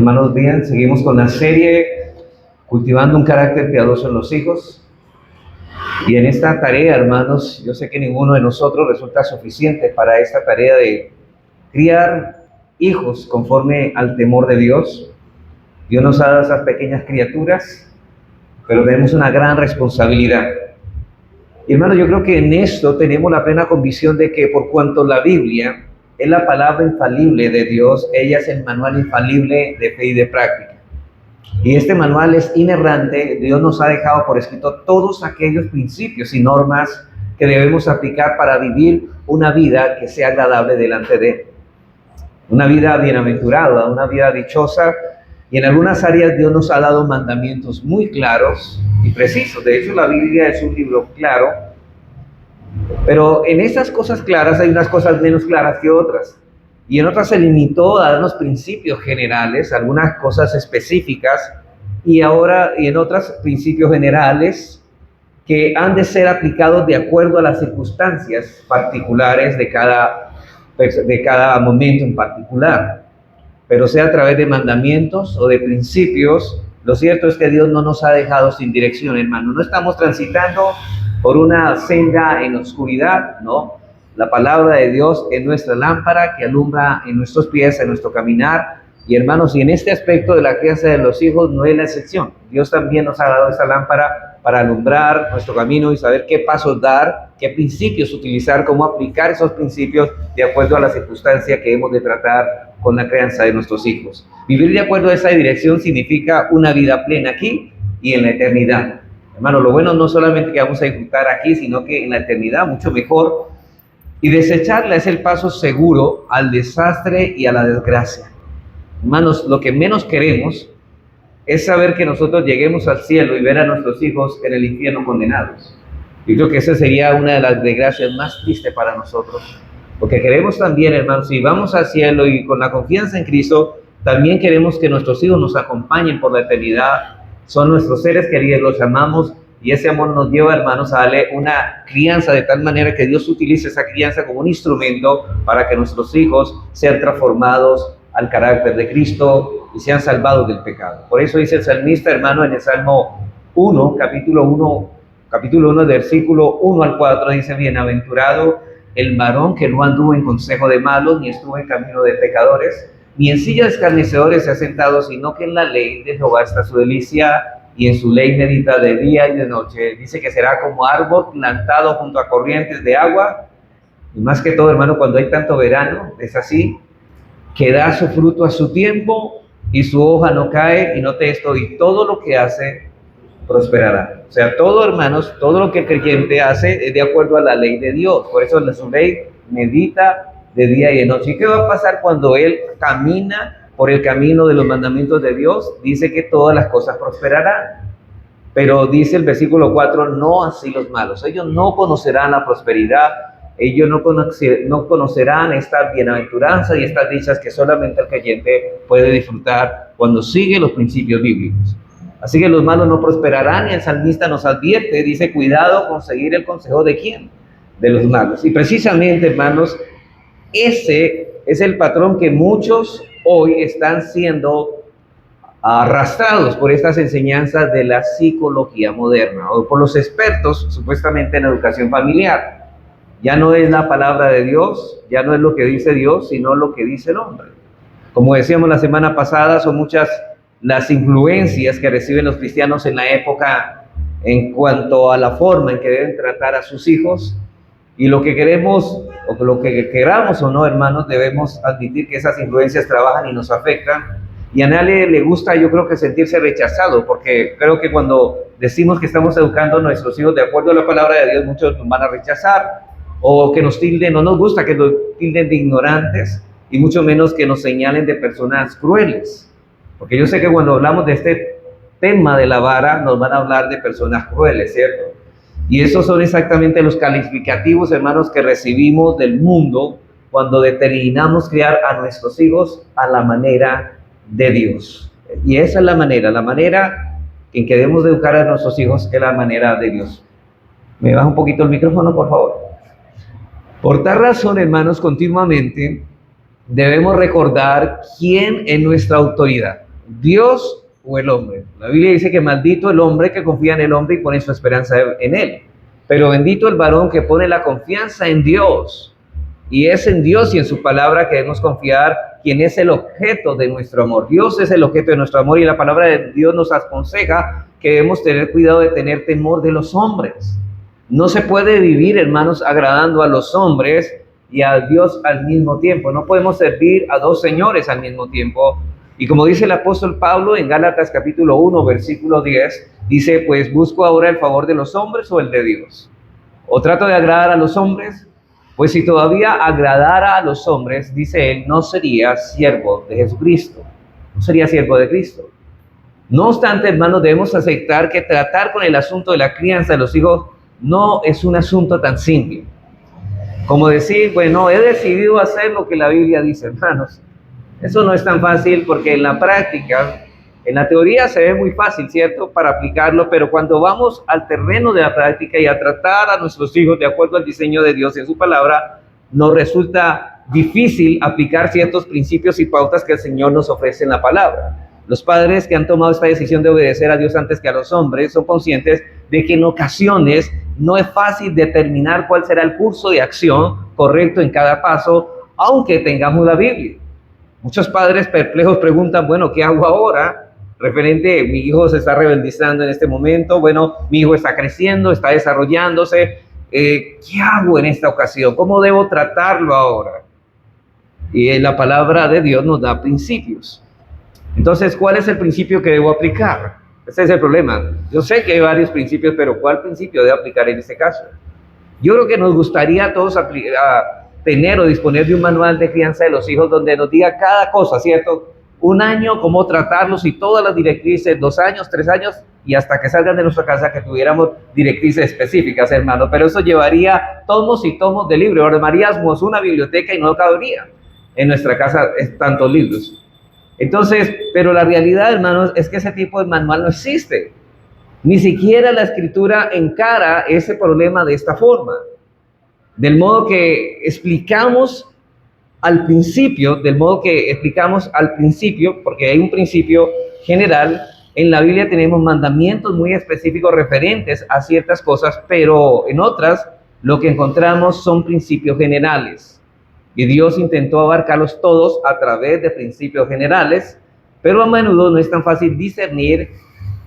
hermanos, bien, seguimos con la serie Cultivando un carácter piadoso en los hijos. Y en esta tarea, hermanos, yo sé que ninguno de nosotros resulta suficiente para esta tarea de criar hijos conforme al temor de Dios. Dios nos ha dado esas pequeñas criaturas, pero tenemos una gran responsabilidad. Y hermanos, yo creo que en esto tenemos la plena convicción de que por cuanto la Biblia es la palabra infalible de Dios, ella es el manual infalible de fe y de práctica. Y este manual es inerrante. Dios nos ha dejado por escrito todos aquellos principios y normas que debemos aplicar para vivir una vida que sea agradable delante de Él. Una vida bienaventurada, una vida dichosa. Y en algunas áreas Dios nos ha dado mandamientos muy claros y precisos. De hecho, la Biblia es un libro claro. Pero en esas cosas claras hay unas cosas menos claras que otras. Y en otras se limitó a darnos principios generales, algunas cosas específicas, y en otras principios generales que han de ser aplicados de acuerdo a las circunstancias particulares de cada momento en particular. Pero sea a través de mandamientos o de principios, lo cierto es que Dios no nos ha dejado sin dirección, hermano. No estamos transitando por una senda en oscuridad, ¿no? La palabra de Dios es nuestra lámpara que alumbra en nuestros pies, en nuestro caminar. Y hermanos, y en este aspecto de la crianza de los hijos no es la excepción. Dios también nos ha dado esa lámpara para alumbrar nuestro camino y saber qué pasos dar, qué principios utilizar, cómo aplicar esos principios de acuerdo a la circunstancia que hemos de tratar con la crianza de nuestros hijos. Vivir de acuerdo a esa dirección significa una vida plena aquí y en la eternidad. Hermano, lo bueno no solamente que vamos a disfrutar aquí, sino que en la eternidad mucho mejor. Y desecharla es el paso seguro al desastre y a la desgracia. Hermanos, lo que menos queremos es saber que nosotros lleguemos al cielo y ver a nuestros hijos en el infierno condenados. Yo creo que esa sería una de las desgracias más tristes para nosotros. Porque queremos también, hermanos, si vamos al cielo y con la confianza en Cristo, también queremos que nuestros hijos nos acompañen por la eternidad. Son nuestros seres queridos, los amamos. Y ese amor nos lleva, hermanos, a darle una crianza de tal manera que Dios utilice esa crianza como un instrumento para que nuestros hijos sean transformados al carácter de Cristo y sean salvados del pecado. Por eso dice el salmista, hermano, en el Salmo 1, capítulo 1, versículo 1 al 4, dice: bienaventurado el varón que no anduvo en consejo de malos, ni estuvo en camino de pecadores, ni en silla de escarnecedores se ha sentado, sino que en la ley de Jehová está su delicia, y en su ley medita de día y de noche. Dice que será como árbol plantado junto a corrientes de agua. Y más que todo, hermano, cuando hay tanto verano, es así, que da su fruto a su tiempo y su hoja no cae, y note esto, y todo lo que hace prosperará. O sea, todo, hermanos, todo lo que el creyente hace es de acuerdo a la ley de Dios. Por eso en su ley medita de día y de noche. ¿Y qué va a pasar cuando él camina por el camino de los mandamientos de Dios? Dice que todas las cosas prosperarán. Pero dice el versículo 4, no así los malos. Ellos no conocerán la prosperidad, ellos no conocerán esta bienaventuranza y estas dichas que solamente el creyente puede disfrutar cuando sigue los principios bíblicos. Así que los malos no prosperarán, y el salmista nos advierte, dice: cuidado con seguir el consejo ¿de quién? De los malos. Y precisamente, hermanos, ese es el patrón que muchos hoy están siendo arrastrados por estas enseñanzas de la psicología moderna o por los expertos supuestamente en educación familiar. Ya no es la palabra de Dios, ya no es lo que dice Dios, sino lo que dice el hombre. Como decíamos la semana pasada, son muchas las influencias que reciben los cristianos en la época en cuanto a la forma en que deben tratar a sus hijos. Y lo que queremos, o lo que queramos o no, hermanos, debemos admitir que esas influencias trabajan y nos afectan. Y a nadie le gusta, yo creo, que sentirse rechazado, porque creo que cuando decimos que estamos educando a nuestros hijos de acuerdo a la palabra de Dios, muchos nos van a rechazar, o que nos tilden, no nos gusta que nos tilden de ignorantes, y mucho menos que nos señalen de personas crueles. Porque yo sé que cuando hablamos de este tema de la vara, nos van a hablar de personas crueles, ¿cierto? Y esos son exactamente los calificativos, hermanos, que recibimos del mundo cuando determinamos criar a nuestros hijos a la manera de Dios. Y esa es la manera en que debemos de educar a nuestros hijos es la manera de Dios. ¿Me baja un poquito el micrófono, por favor? Por tal razón, hermanos, continuamente debemos recordar quién es nuestra autoridad. ¿Dios o el hombre? La Biblia dice que maldito el hombre que confía en el hombre y pone su esperanza en él. Pero bendito el varón que pone la confianza en Dios. Y es en Dios y en su palabra que debemos confiar, quien es el objeto de nuestro amor. Dios es el objeto de nuestro amor y la palabra de Dios nos aconseja que debemos tener cuidado de tener temor de los hombres. No se puede vivir, hermanos, agradando a los hombres y a Dios al mismo tiempo. No podemos servir a dos señores al mismo tiempo. Y como dice el apóstol Pablo en Gálatas capítulo 1, versículo 10, dice, pues busco ahora el favor de los hombres o el de Dios. ¿O trato de agradar a los hombres? Pues si todavía agradara a los hombres, dice él, no sería siervo de Jesucristo. No sería siervo de Cristo. No obstante, hermanos, debemos aceptar que tratar con el asunto de la crianza de los hijos no es un asunto tan simple. Como decir, bueno, he decidido hacer lo que la Biblia dice, hermanos. Eso no es tan fácil porque en la práctica, en la teoría se ve muy fácil, ¿cierto? Para aplicarlo, pero cuando vamos al terreno de la práctica y a tratar a nuestros hijos de acuerdo al diseño de Dios y en su palabra, nos resulta difícil aplicar ciertos principios y pautas que el Señor nos ofrece en la palabra. Los padres que han tomado esta decisión de obedecer a Dios antes que a los hombres son conscientes de que en ocasiones no es fácil determinar cuál será el curso de acción correcto en cada paso, aunque tengamos la Biblia. Muchos padres perplejos preguntan, bueno, ¿qué hago ahora? Referente, mi hijo se está rebeldizando en este momento, bueno, mi hijo está creciendo, está desarrollándose, ¿qué hago en esta ocasión? ¿Cómo debo tratarlo ahora? Y la palabra de Dios nos da principios. Entonces, ¿cuál es el principio que debo aplicar? Ese es el problema. Yo sé que hay varios principios, pero ¿cuál principio debo aplicar en este caso? Yo creo que nos gustaría a todos tener o disponer de un manual de crianza de los hijos donde nos diga cada cosa, ¿cierto? Un año, cómo tratarlos y todas las directrices, 2 años, 3 años y hasta que salgan de nuestra casa que tuviéramos directrices específicas, hermano. Pero eso llevaría tomos y tomos de libros. Armaríamos una biblioteca y no cabría en nuestra casa tantos libros. Entonces, pero la realidad, hermanos, es que ese tipo de manual no existe. Ni siquiera la Escritura encara ese problema de esta forma. Del modo que explicamos al principio, porque hay un principio general, en la Biblia tenemos mandamientos muy específicos referentes a ciertas cosas, pero en otras lo que encontramos son principios generales. Y Dios intentó abarcarlos todos a través de principios generales, pero a menudo no es tan fácil discernir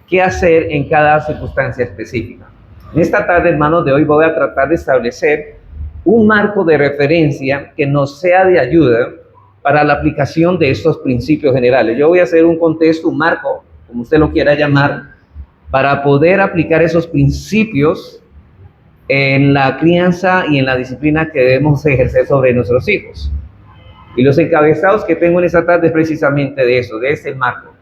qué hacer en cada circunstancia específica. En esta tarde, hermanos, de hoy voy a tratar de establecer un marco de referencia que nos sea de ayuda para la aplicación de estos principios generales. Yo voy a hacer un contexto, un marco, como usted lo quiera llamar, para poder aplicar esos principios en la crianza y en la disciplina que debemos ejercer sobre nuestros hijos. Y los encabezados que tengo en esta tarde es precisamente de eso, de ese marco.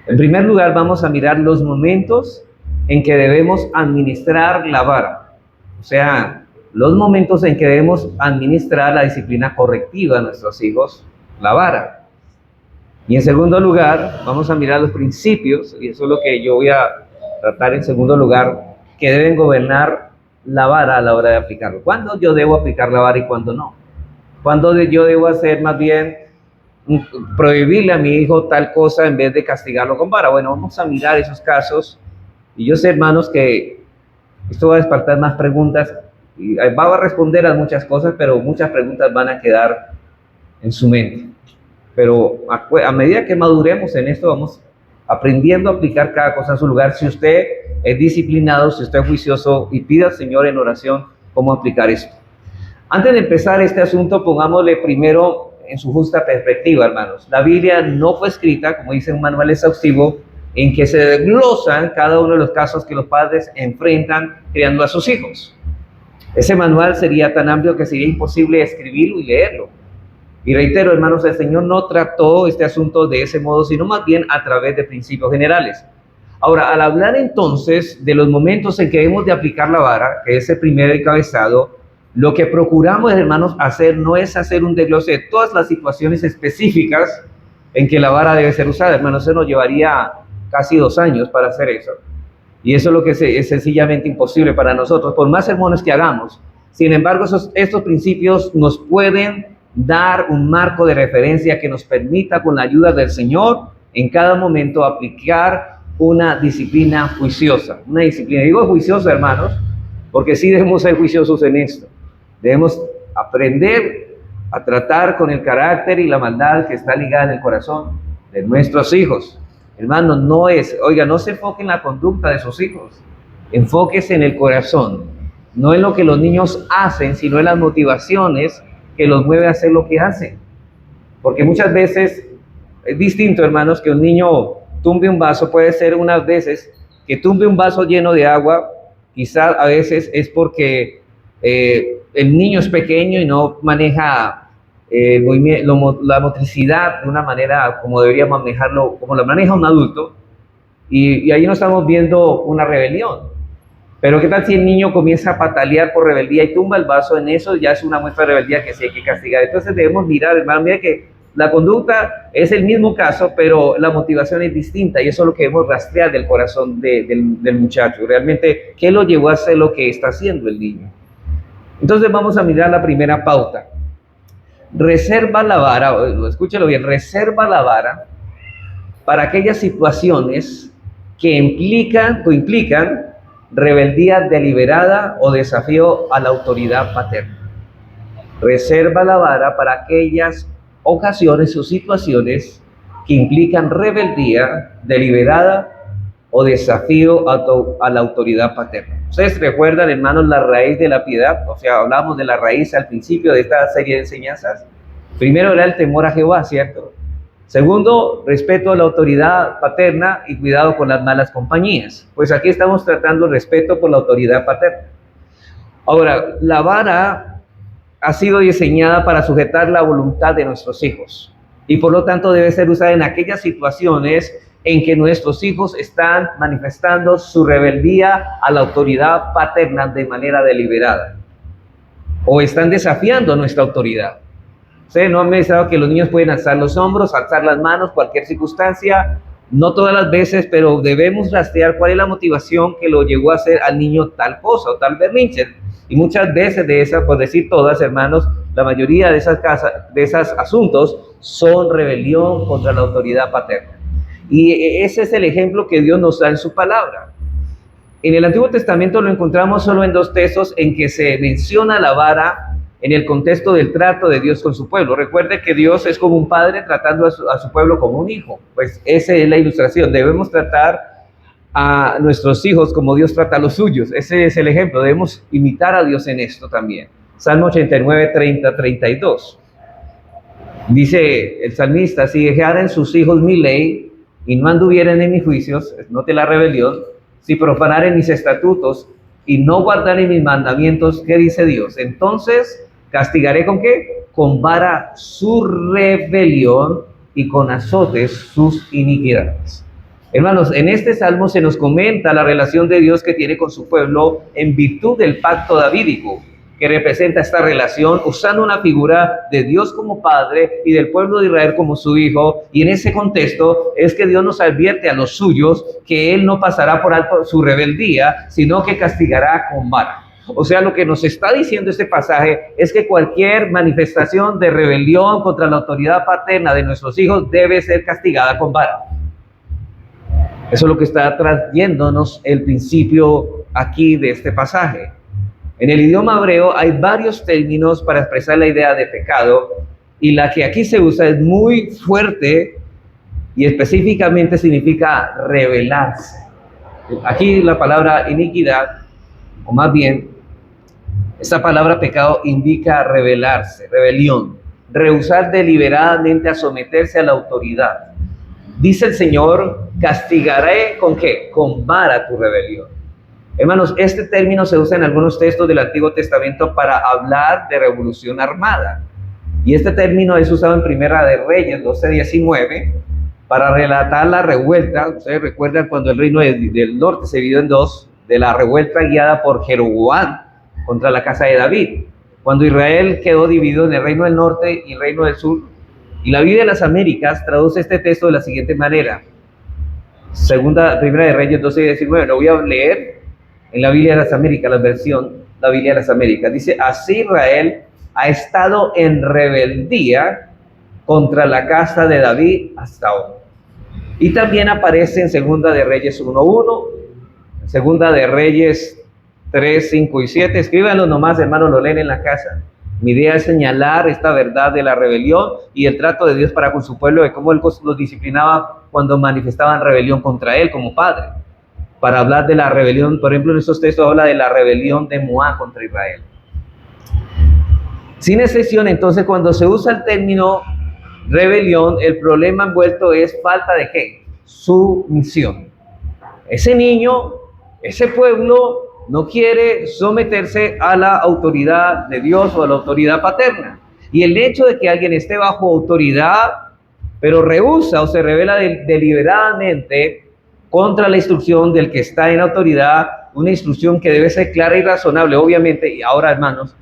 En primer lugar, vamos a mirar los momentos en que debemos administrar la vara. O sea, los momentos en que debemos administrar la disciplina correctiva a nuestros hijos, la vara. Y en segundo lugar, vamos a mirar los principios, y eso es lo que yo voy a tratar en segundo lugar, que deben gobernar la vara a la hora de aplicarlo. ¿Cuándo yo debo aplicar la vara y cuándo no? ¿Cuándo yo debo hacer más bien prohibirle a mi hijo tal cosa en vez de castigarlo con vara? Bueno, vamos a mirar esos casos. Y yo sé, hermanos, que esto va a despertar más preguntas y va a responder a muchas cosas, pero muchas preguntas van a quedar en su mente. Pero a medida que maduremos en esto, vamos aprendiendo a aplicar cada cosa en su lugar. Si usted es disciplinado, si usted es juicioso, y pida al Señor en oración cómo aplicar esto. Antes de empezar este asunto, pongámosle primero en su justa perspectiva, hermanos. La Biblia no fue escrita, como dice un manual exhaustivo, en que se desglosan cada uno de los casos que los padres enfrentan criando a sus hijos. Ese manual sería tan amplio que sería imposible escribirlo y leerlo. Y reitero, hermanos, el Señor no trató este asunto de ese modo, sino más bien a través de principios generales. Ahora, al hablar entonces de los momentos en que debemos de aplicar la vara, que es el primer encabezado, lo que procuramos, hermanos, hacer no es hacer un desglose de todas las situaciones específicas en que la vara debe ser usada. Hermanos, eso nos llevaría casi 2 años para hacer eso. Y eso es lo que es sencillamente imposible para nosotros, por más sermones que hagamos. Sin embargo, estos principios nos pueden dar un marco de referencia que nos permita, con la ayuda del Señor, en cada momento aplicar una disciplina juiciosa. Una disciplina, digo juiciosa, hermanos, porque sí debemos ser juiciosos en esto. Debemos aprender a tratar con el carácter y la maldad que está ligada en el corazón de nuestros hijos. Hermanos, no se enfoque en la conducta de sus hijos, enfóquese en el corazón, no en lo que los niños hacen, sino en las motivaciones que los mueve a hacer lo que hacen. Porque muchas veces es distinto, hermanos, que un niño tumbe un vaso. Puede ser unas veces que tumbe un vaso lleno de agua, quizás a veces es porque el niño es pequeño y no maneja la motricidad de una manera como debería manejarlo, como lo maneja un adulto, y ahí no estamos viendo una rebelión. Pero ¿qué tal si el niño comienza a patalear por rebeldía y tumba el vaso? En eso ya es una muestra de rebeldía que sí hay que castigar. Entonces debemos mirar, hermano, mira que la conducta es el mismo caso, pero la motivación es distinta, y eso es lo que debemos rastrear del corazón del muchacho. Realmente, ¿qué lo llevó a hacer lo que está haciendo el niño? Entonces vamos a mirar la primera pauta. Reserva la vara, escúchelo bien, reserva la vara para aquellas situaciones que implican rebeldía deliberada o desafío a la autoridad paterna. Reserva la vara para aquellas ocasiones o situaciones que implican rebeldía deliberada o desafío a la autoridad paterna. Ustedes recuerdan, hermanos, la raíz de la piedad. O sea, hablamos de la raíz al principio de esta serie de enseñanzas. Primero era el temor a Jehová, ¿cierto? Segundo, respeto a la autoridad paterna y cuidado con las malas compañías. Pues aquí estamos tratando el respeto por la autoridad paterna. Ahora, la vara ha sido diseñada para sujetar la voluntad de nuestros hijos, y por lo tanto debe ser usada en aquellas situaciones en que nuestros hijos están manifestando su rebeldía a la autoridad paterna de manera deliberada, o están desafiando nuestra autoridad. Ustedes no han pensado que los niños pueden alzar los hombros, alzar las manos, cualquier circunstancia, no todas las veces, pero debemos rastrear cuál es la motivación que lo llevó a hacer al niño tal cosa o tal berrinche. Y muchas veces de esas, por decir todas, hermanos, la mayoría de esos asuntos son rebelión contra la autoridad paterna. Y ese es el ejemplo que Dios nos da en su palabra. En el Antiguo Testamento lo encontramos solo en 2 textos en que se menciona la vara en el contexto del trato de Dios con su pueblo. Recuerde que Dios es como un padre tratando a su pueblo como un hijo. Pues esa es la ilustración. Debemos tratar a nuestros hijos como Dios trata a los suyos. Ese es el ejemplo. Debemos imitar a Dios en esto también. Salmo 89, 30, 32. Dice el salmista: si dejaren sus hijos mi ley y no anduvieren en mis juicios, note la rebelión, si profanaren mis estatutos y no guardaren mis mandamientos, ¿qué dice Dios? Entonces castigaré ¿con qué? Con vara su rebelión y con azotes sus iniquidades. Hermanos, en este salmo se nos comenta la relación de Dios que tiene con su pueblo en virtud del pacto davídico, que representa esta relación usando una figura de Dios como Padre y del pueblo de Israel como su Hijo. Y en ese contexto es que Dios nos advierte a los suyos que Él no pasará por alto su rebeldía, sino que castigará con vara. O sea, lo que nos está diciendo este pasaje es que cualquier manifestación de rebelión contra la autoridad paterna de nuestros hijos debe ser castigada con vara. Eso es lo que está trayéndonos el principio aquí de este pasaje. En el idioma hebreo hay varios términos para expresar la idea de pecado, y la que aquí se usa es muy fuerte y específicamente significa rebelarse. Aquí la palabra iniquidad, o más bien, esta palabra pecado indica rebelarse, rebelión, rehusar deliberadamente a someterse a la autoridad. Dice el Señor: castigaré ¿con qué? Con vara tu rebelión. Hermanos, este término se usa en algunos textos del Antiguo Testamento para hablar de revolución armada. Y este término es usado en Primera de Reyes 12:19 para relatar la revuelta. Ustedes recuerdan cuando el reino del norte se dividió en dos, de la revuelta guiada por Jeroboam contra la casa de David. Cuando Israel quedó dividido en el reino del norte y el reino del sur. Y la Biblia de las Américas traduce este texto de la siguiente manera. Primera de Reyes 12:19. Lo voy a leer en la Biblia de las Américas, la Biblia de las Américas. Dice: así Israel ha estado en rebeldía contra la casa de David hasta hoy. Y también aparece en Segunda de Reyes 1:1, Segunda de Reyes 3, 5 y 7. Escríbanlo nomás, hermanos, lo leen en la casa. Mi idea es señalar esta verdad de la rebelión y el trato de Dios para con su pueblo, de cómo Él los disciplinaba cuando manifestaban rebelión contra Él como Padre. Para hablar de la rebelión, por ejemplo, en estos textos habla de la rebelión de Moab contra Israel. Sin excepción, entonces, cuando se usa el término rebelión, el problema envuelto es falta de ¿qué? Sumisión. Ese niño, ese pueblo no quiere someterse a la autoridad de Dios o a la autoridad paterna. Y el hecho de que alguien esté bajo autoridad, pero rehúsa o se revela deliberadamente contra la instrucción del que está en autoridad, una instrucción que debe ser clara y razonable, obviamente. Y ahora, hermanos,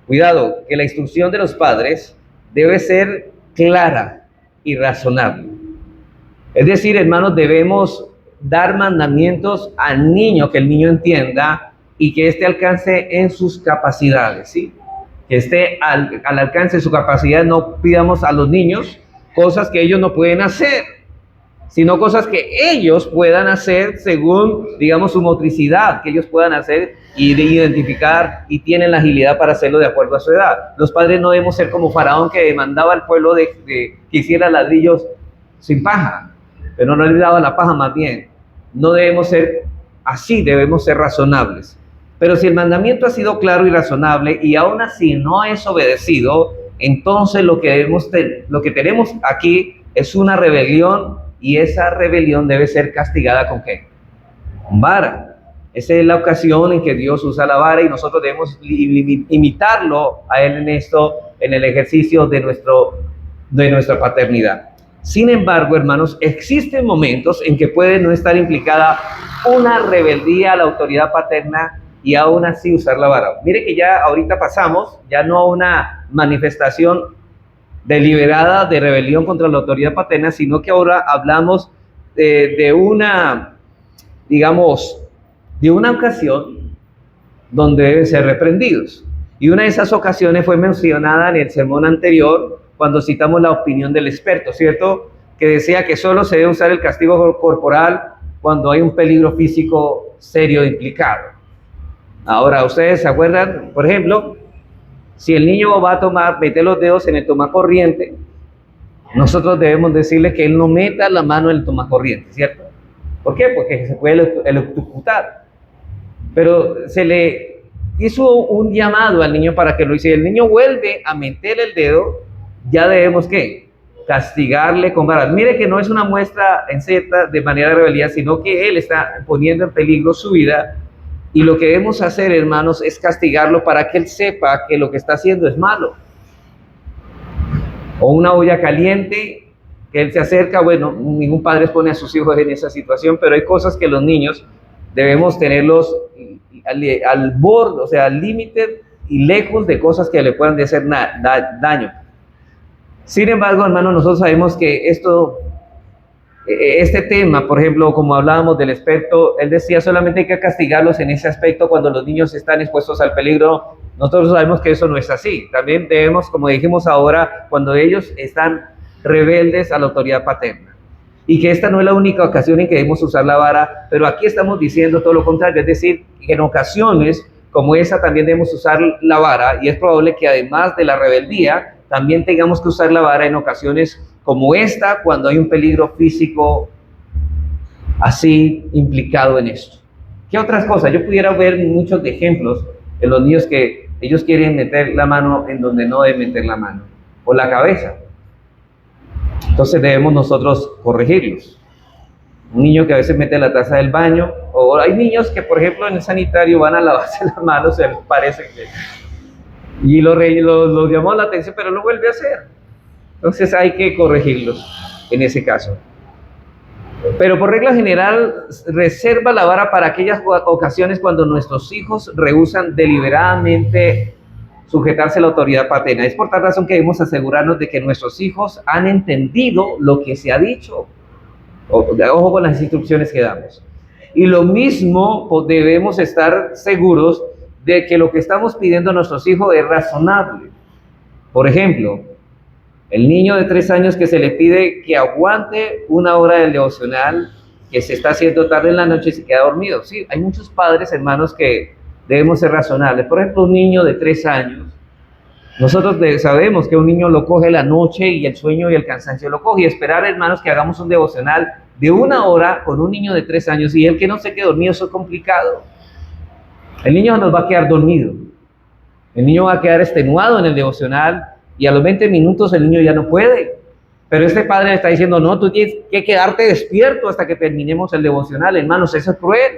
cuidado, que la instrucción de los padres debe ser clara y razonable. Es decir, hermanos, debemos dar mandamientos al niño, que el niño entienda y que éste alcance en sus capacidades, ¿sí? Que esté al alcance de su capacidad. No pidamos a los niños cosas que ellos no pueden hacer, sino cosas que ellos puedan hacer según, digamos, su motricidad, que ellos puedan hacer y de identificar y tienen la agilidad para hacerlo de acuerdo a su edad. Los padres no debemos ser como Faraón, que demandaba al pueblo de que hiciera ladrillos sin paja, pero no le daba la paja más bien. No debemos ser así, debemos ser razonables. Pero si el mandamiento ha sido claro y razonable y aún así no es obedecido, entonces lo que tenemos aquí es una rebelión, y esa rebelión debe ser castigada ¿con qué? Con vara. Esa es la ocasión en que Dios usa la vara y nosotros debemos imitarlo a Él en esto, en el ejercicio de nuestra paternidad. Sin embargo, hermanos, existen momentos en que puede no estar implicada una rebeldía a la autoridad paterna y aún así usar la vara. Mire que ya ahorita pasamos, ya no a una manifestación deliberada de rebelión contra la autoridad paterna, sino que ahora hablamos de una, digamos, de una ocasión donde deben ser reprendidos. Y una de esas ocasiones fue mencionada en el sermón anterior, cuando citamos la opinión del experto, ¿cierto? Que decía que solo se debe usar el castigo corporal cuando hay un peligro físico serio implicado. Ahora, ¿ustedes se acuerdan? Por ejemplo, si el niño va a meter los dedos en el tomacorriente, nosotros debemos decirle que él no meta la mano en el tomacorriente, ¿cierto? ¿Por qué? Porque se puede electrocutar. Pero se le hizo un llamado al niño para que lo hiciera. El niño vuelve a meter el dedo, ya debemos, ¿qué? Castigarle con varas. Mire que no es una muestra en cierta de manera de rebeldía, sino que él está poniendo en peligro su vida. Y lo que debemos hacer, hermanos, es castigarlo para que él sepa que lo que está haciendo es malo. O una olla caliente, que él se acerca. Bueno, ningún padre pone a sus hijos en esa situación, pero hay cosas que los niños debemos tenerlos al borde, o sea, al límite y lejos de cosas que le puedan hacer daño. Sin embargo, hermanos, nosotros sabemos que este tema, por ejemplo, como hablábamos del experto, él decía solamente hay que castigarlos en ese aspecto cuando los niños están expuestos al peligro. Nosotros sabemos que eso no es así. También debemos, como dijimos ahora, cuando ellos están rebeldes a la autoridad paterna. Y que esta no es la única ocasión en que debemos usar la vara, pero aquí estamos diciendo todo lo contrario, es decir, que en ocasiones como esa también debemos usar la vara, y es probable que además de la rebeldía, también tengamos que usar la vara en ocasiones como esta, cuando hay un peligro físico así implicado en esto. ¿Qué otras cosas? Yo pudiera ver muchos ejemplos de los niños que ellos quieren meter la mano en donde no deben meter la mano, o la cabeza. Entonces debemos nosotros corregirlos. Un niño que a veces mete la taza del baño, o hay niños que, por ejemplo, en el sanitario van a lavarse las manos, se les parece que... Y los llamó la atención, pero lo vuelve a hacer. Entonces hay que corregirlos en ese caso. Pero por regla general, reserva la vara para aquellas ocasiones cuando nuestros hijos rehúsan deliberadamente sujetarse a la autoridad paterna. Es por tal razón que debemos asegurarnos de que nuestros hijos han entendido lo que se ha dicho. Ojo con las instrucciones que damos. Y lo mismo, pues, debemos estar seguros de que lo que estamos pidiendo a nuestros hijos es razonable. Por ejemplo, El niño de 3 años que se le pide que aguante una hora del devocional, que se está haciendo tarde en la noche y se queda dormido. Sí, hay muchos padres, hermanos, que debemos ser razonables. Por ejemplo, un niño de 3 años, nosotros sabemos que un niño lo coge la noche y el sueño y el cansancio lo coge. Y esperar, hermanos, que hagamos un devocional de una hora con un niño de 3 años y él que no se quede dormido, eso es complicado. El niño nos va a quedar dormido. El niño va a quedar extenuado en el devocional y a los 20 minutos el niño ya no puede. Pero este padre le está diciendo, no, tú tienes que quedarte despierto hasta que terminemos el devocional. Hermanos, eso es cruel.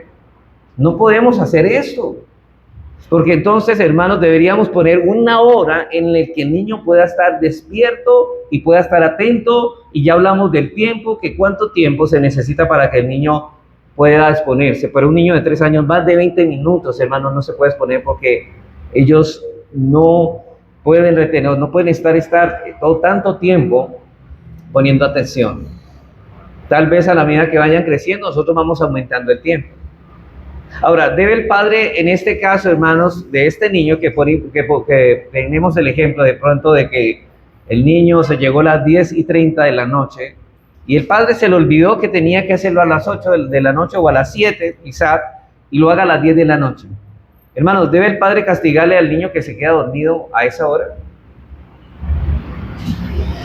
No podemos hacer eso. Porque entonces, hermanos, deberíamos poner una hora en la que el niño pueda estar despierto y pueda estar atento. Y ya hablamos del tiempo, que cuánto tiempo se necesita para que el niño pueda exponerse. Pero un niño de 3 años, más de 20 minutos, hermanos, no se puede exponer porque ellos no pueden retener, no pueden estar todo tanto tiempo poniendo atención. Tal vez a la medida que vayan creciendo, nosotros vamos aumentando el tiempo. Ahora, debe el padre, en este caso, hermanos, de este niño, que tenemos el ejemplo de pronto de que el niño se llegó a las 10:30 de la noche y el padre se le olvidó que tenía que hacerlo a las 8 de la noche o a las 7 quizá, y lo haga a las 10 de la noche. Hermanos, ¿debe el padre castigarle al niño que se queda dormido a esa hora?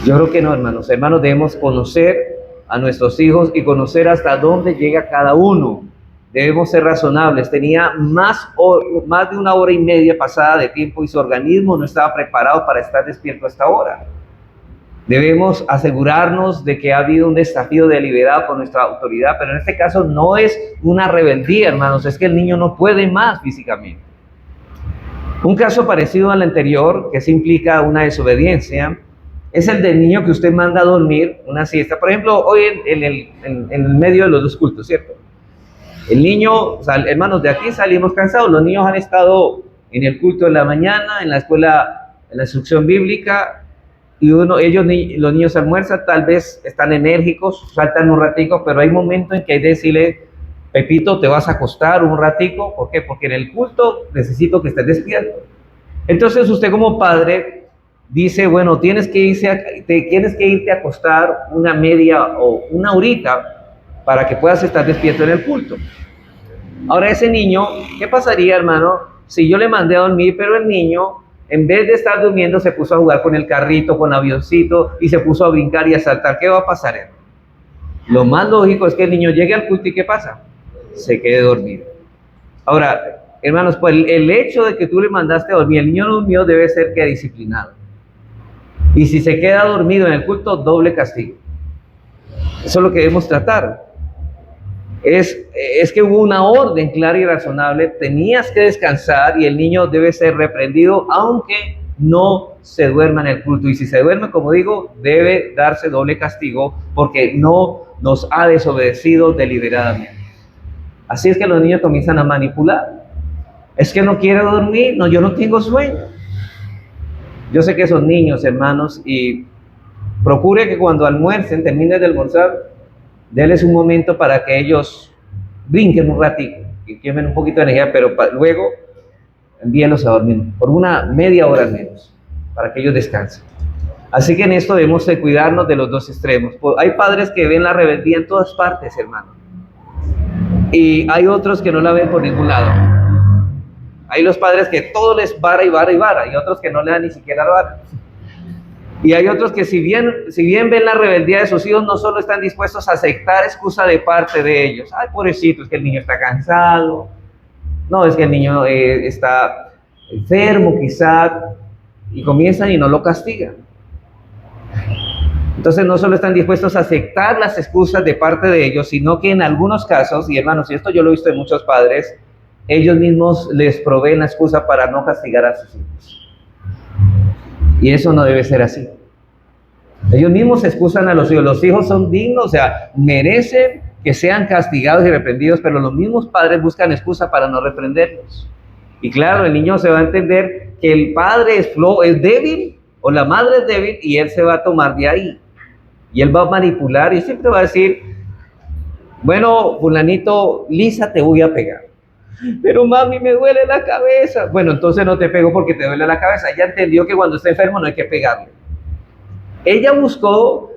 Yo creo que no, hermanos. Hermanos, debemos conocer a nuestros hijos y conocer hasta dónde llega cada uno. Debemos ser razonables. Tenía más de 1 hora y media pasada de tiempo y su organismo no estaba preparado para estar despierto a esta hora. Debemos asegurarnos de que ha habido un desafío deliberado por nuestra autoridad, pero en este caso no es una rebeldía, hermanos, es que el niño no puede más físicamente. Un caso parecido al anterior, que se implica una desobediencia, es el del niño que usted manda a dormir una siesta. Por ejemplo, hoy en el medio de los dos cultos, ¿cierto? El niño, hermanos, de aquí salimos cansados. Los niños han estado en el culto de la mañana, en la escuela, en la instrucción bíblica, y los niños almuerzan, tal vez están enérgicos, saltan un ratico, pero hay momentos en que hay que decirle, Pepito, te vas a acostar un ratico. ¿Por qué? Porque en el culto necesito que estés despierto. Entonces usted como padre dice, bueno, tienes que irte a acostar una media o una horita para que puedas estar despierto en el culto. Ahora ese niño, ¿qué pasaría, hermano, si yo le mandé a dormir, pero el niño, en vez de estar durmiendo, se puso a jugar con el carrito, con avioncito, y se puso a brincar y a saltar? ¿Qué va a pasar, hermano? Lo más lógico es que el niño llegue al culto y ¿qué pasa? Se quede dormido. Ahora, hermanos, pues el hecho de que tú le mandaste a dormir, el niño durmió, debe ser que disciplinado. Y si se queda dormido en el culto, doble castigo. Eso es lo que debemos tratar. Es que hubo una orden clara y razonable, tenías que descansar y el niño debe ser reprendido aunque no se duerma en el culto. Y si se duerme, como digo, debe darse doble castigo porque no nos ha desobedecido deliberadamente. Así es que los niños comienzan a manipular. Es que no quiero dormir, no, yo no tengo sueño. Yo sé que son niños, hermanos, y procure que cuando almuercen, terminen de almorzar, denles un momento para que ellos brinquen un ratito y quemen un poquito de energía, pero luego envíenlos a dormir por una media hora al menos, para que ellos descansen. Así que en esto debemos de cuidarnos de los dos extremos. Hay padres que ven la rebeldía en todas partes, hermano, y hay otros que no la ven por ningún lado. Hay los padres que todo les vara y vara y vara, y otros que no le dan ni siquiera la vara. Y hay otros que si bien ven la rebeldía de sus hijos, no solo están dispuestos a aceptar excusa de parte de ellos. Ay, pobrecito, es que el niño está cansado. No, es que el niño está enfermo quizá. Y comienzan y no lo castigan. Entonces no solo están dispuestos a aceptar las excusas de parte de ellos, sino que en algunos casos, y hermanos, y esto yo lo he visto en muchos padres, ellos mismos les proveen la excusa para no castigar a sus hijos. Y eso no debe ser así. Ellos mismos se excusan a los hijos. Los hijos son dignos, o sea, merecen que sean castigados y reprendidos, pero los mismos padres buscan excusa para no reprenderlos. Y claro, el niño se va a entender que el padre es débil o la madre es débil y él se va a tomar de ahí. Y él va a manipular y siempre va a decir, bueno, fulanito, Lisa, te voy a pegar. Pero mami, me duele la cabeza. Bueno, entonces no te pego porque te duele la cabeza. Ella entendió que cuando está enfermo no hay que pegarle. Ella buscó,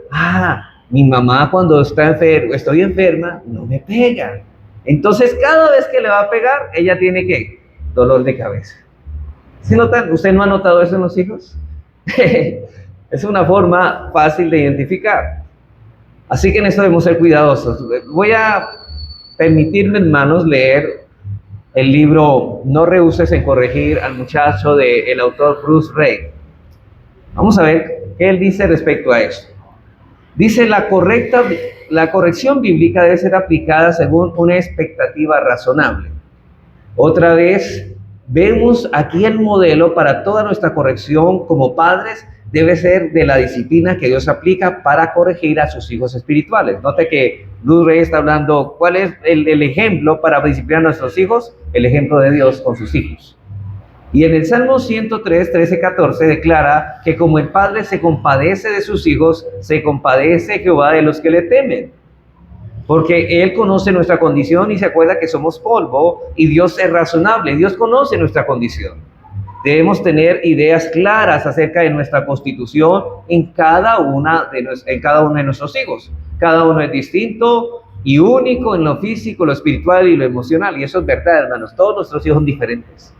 mi mamá cuando estoy enferma, no me pega. Entonces cada vez que le va a pegar, ella tiene que dolor de cabeza. ¿Sí notan? ¿Usted no ha notado eso en los hijos? Es una forma fácil de identificar. Así que en esto debemos ser cuidadosos. Voy a permitirme, hermanos, leer el libro No rehuses en corregir al muchacho del autor Bruce Ray. Vamos a ver qué él dice respecto a esto. Dice, la corrección bíblica debe ser aplicada según una expectativa razonable. Otra vez, vemos aquí el modelo para toda nuestra corrección como padres debe ser de la disciplina que Dios aplica para corregir a sus hijos espirituales. Note que Bruce Ray está hablando, ¿cuál es el ejemplo para disciplinar a nuestros hijos? El ejemplo de Dios con sus hijos. Y en el Salmo 103, 13, 14 declara que como el Padre se compadece de sus hijos, se compadece Jehová de los que le temen. Porque Él conoce nuestra condición y se acuerda que somos polvo y Dios es razonable. Dios conoce nuestra condición. Debemos tener ideas claras acerca de nuestra constitución en cada uno de nuestros hijos. Cada uno es distinto y único en lo físico, lo espiritual y lo emocional. Y eso es verdad, hermanos. Todos nuestros hijos son diferentes.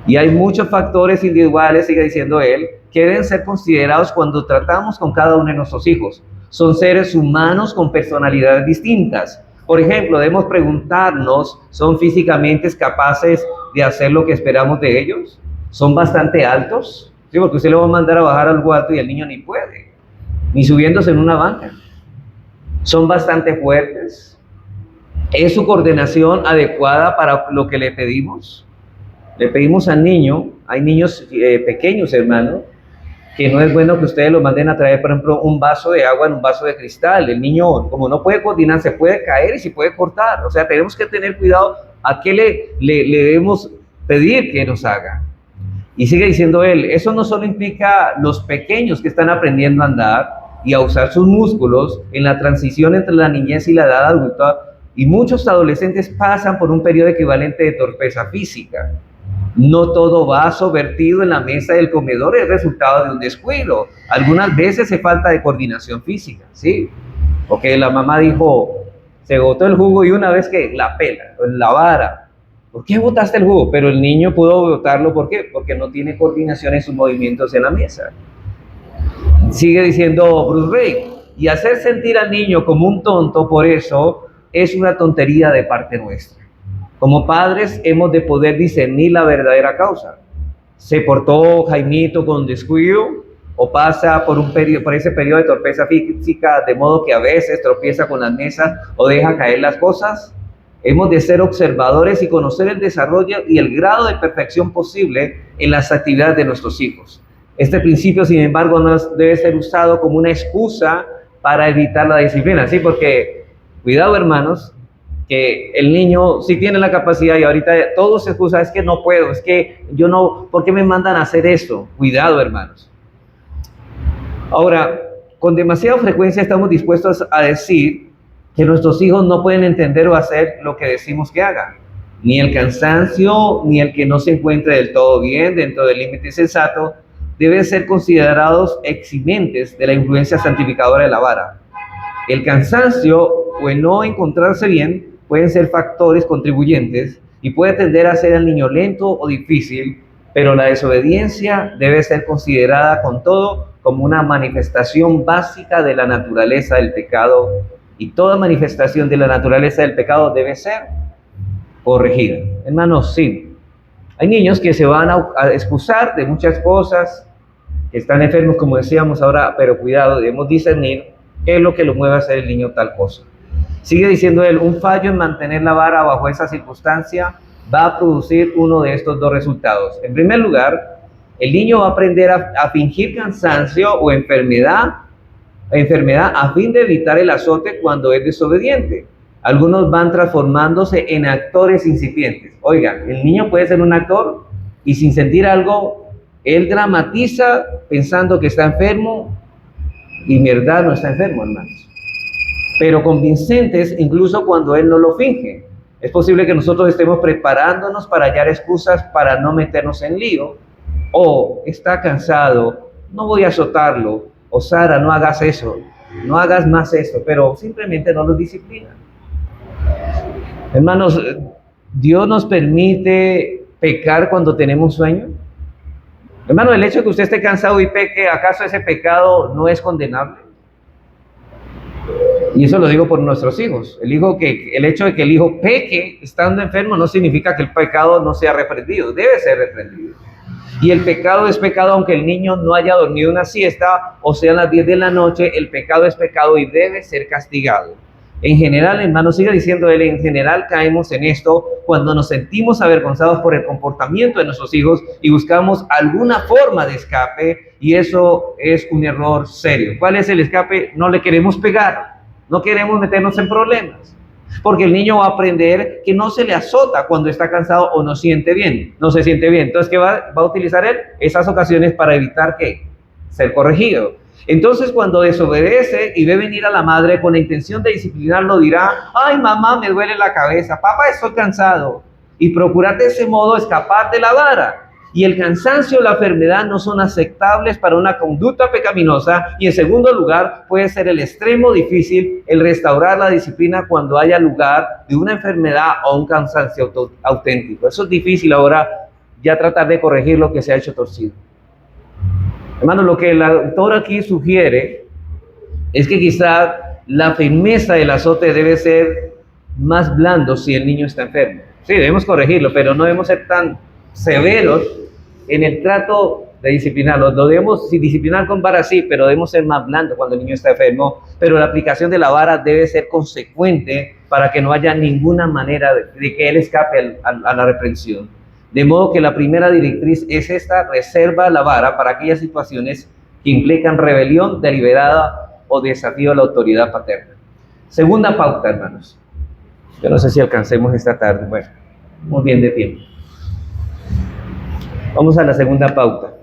Y hay muchos factores individuales, sigue diciendo él, que deben ser considerados cuando tratamos con cada uno de nuestros hijos. Son seres humanos con personalidades distintas. Por ejemplo, debemos preguntarnos, ¿son físicamente capaces de hacer lo que esperamos de ellos? ¿Son bastante altos? Sí, porque usted lo va a mandar a bajar algo alto y el niño ni puede, ni subiéndose en una banca. ¿Son bastante fuertes? ¿Es su coordinación adecuada para lo que le pedimos? Le pedimos al niño, hay niños pequeños, hermano, que no es bueno que ustedes lo manden a traer, por ejemplo, un vaso de agua en un vaso de cristal. El niño, como no puede coordinar, se puede caer y se puede cortar. O sea, tenemos que tener cuidado a qué le debemos pedir que nos haga. Y sigue diciendo él, eso no solo implica los pequeños que están aprendiendo a andar y a usar sus músculos en la transición entre la niñez y la edad adulta, y muchos adolescentes pasan por un periodo equivalente de torpeza física. No todo vaso vertido en la mesa del comedor es resultado de un descuido. Algunas veces es falta de coordinación física, ¿sí? Porque la mamá dijo, se botó el jugo y una vez que la pela, la vara. ¿Por qué botaste el jugo? Pero el niño pudo botarlo, ¿por qué? Porque no tiene coordinación en sus movimientos en la mesa. Sigue diciendo Bruce Ray, y hacer sentir al niño como un tonto, por eso es una tontería de parte nuestra. Como padres hemos de poder discernir la verdadera causa. ¿Se portó Jaimito con descuido o pasa por ese periodo de torpeza física de modo que a veces tropieza con las mesas o deja caer las cosas? Hemos de ser observadores y conocer el desarrollo y el grado de perfección posible en las actividades de nuestros hijos. Este principio, sin embargo, no debe ser usado como una excusa para evitar la disciplina, ¿sí? Porque, cuidado, hermanos, que el niño sí tiene la capacidad y ahorita todo se excusa, es que no puedo, es que yo no, ¿por qué me mandan a hacer esto? Cuidado, hermanos. Ahora, con demasiada frecuencia estamos dispuestos a decir que nuestros hijos no pueden entender o hacer lo que decimos que hagan. Ni el cansancio, ni el que no se encuentre del todo bien dentro del límite sensato, deben ser considerados eximentes de la influencia santificadora de la vara. El cansancio o el no encontrarse bien pueden ser factores contribuyentes y puede tender a hacer al niño lento o difícil, pero la desobediencia debe ser considerada con todo como una manifestación básica de la naturaleza del pecado, y toda manifestación de la naturaleza del pecado debe ser corregida. Hermanos, sí, hay niños que se van a excusar de muchas cosas, que están enfermos, como decíamos ahora, pero cuidado, debemos discernir qué es lo que lo mueve a hacer el niño tal cosa. Sigue diciendo él, un fallo en mantener la vara bajo esa circunstancia va a producir uno de estos dos resultados. En primer lugar, el niño va a aprender a fingir cansancio o enfermedad a fin de evitar el azote cuando es desobediente. Algunos van transformándose en actores incipientes. Oigan, el niño puede ser un actor y sin sentir algo, él dramatiza pensando que está enfermo y en verdad no está enfermo, hermanos. Pero convincentes incluso cuando él no lo finge. Es posible que nosotros estemos preparándonos para hallar excusas para no meternos en lío, o está cansado, no voy a azotarlo, o Sara, no hagas eso, no hagas más esto, pero simplemente no los disciplina. Hermanos, ¿Dios nos permite pecar cuando tenemos sueño? Hermano, el hecho de que usted esté cansado y peque, ¿acaso ese pecado no es condenable? Y eso lo digo por nuestros hijos. El hecho de que el hijo peque estando enfermo no significa que el pecado no sea reprendido, debe ser reprendido. Y el pecado es pecado aunque el niño no haya dormido una siesta, o sea, a las 10 de la noche, el pecado es pecado y debe ser castigado. En general, hermano, sigue diciendo él, en general caemos en esto cuando nos sentimos avergonzados por el comportamiento de nuestros hijos y buscamos alguna forma de escape, y eso es un error serio. ¿Cuál es el escape? No le queremos pegar, no queremos meternos en problemas, porque el niño va a aprender que no se le azota cuando está cansado o no siente bien, no se siente bien. Entonces, ¿qué va a utilizar él? Esas ocasiones para evitar ¿qué? Ser corregido. Entonces, cuando desobedece y ve venir a la madre con la intención de disciplinarlo, dirá: ay, mamá, me duele la cabeza, papá, estoy cansado. Y procurar de ese modo escapar de la vara. Y el cansancio o la enfermedad no son aceptables para una conducta pecaminosa. Y en segundo lugar, puede ser el extremo difícil el restaurar la disciplina cuando haya lugar de una enfermedad o un cansancio auténtico. Eso es difícil ahora, ya tratar de corregir lo que se ha hecho torcido. Hermano, lo que el autor aquí sugiere es que quizá la firmeza del azote debe ser más blando si el niño está enfermo. Sí, debemos corregirlo, pero no debemos ser tan severos en el trato de disciplinarlo. Lo debemos disciplinar con vara, sí, pero debemos ser más blandos cuando el niño está enfermo. Pero la aplicación de la vara debe ser consecuente para que no haya ninguna manera de que él escape a la reprensión. De modo que la primera directriz es esta: reserva la vara para aquellas situaciones que implican rebelión deliberada o desafío a la autoridad paterna. Segunda pauta, hermanos. Yo no sé si alcancemos esta tarde. Bueno, muy bien de tiempo. Vamos a la segunda pauta.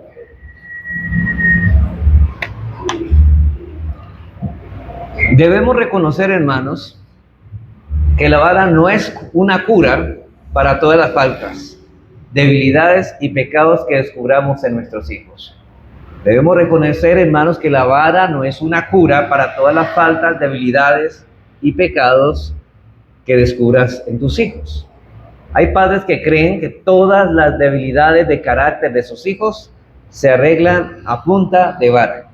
Debemos reconocer, hermanos, que la vara no es una cura para todas las faltas, debilidades y pecados que descubramos en nuestros hijos. Debemos reconocer, hermanos, que la vara no es una cura para todas las faltas, debilidades y pecados que descubras en tus hijos. Hay padres que creen que todas las debilidades de carácter de sus hijos se arreglan a punta de vara.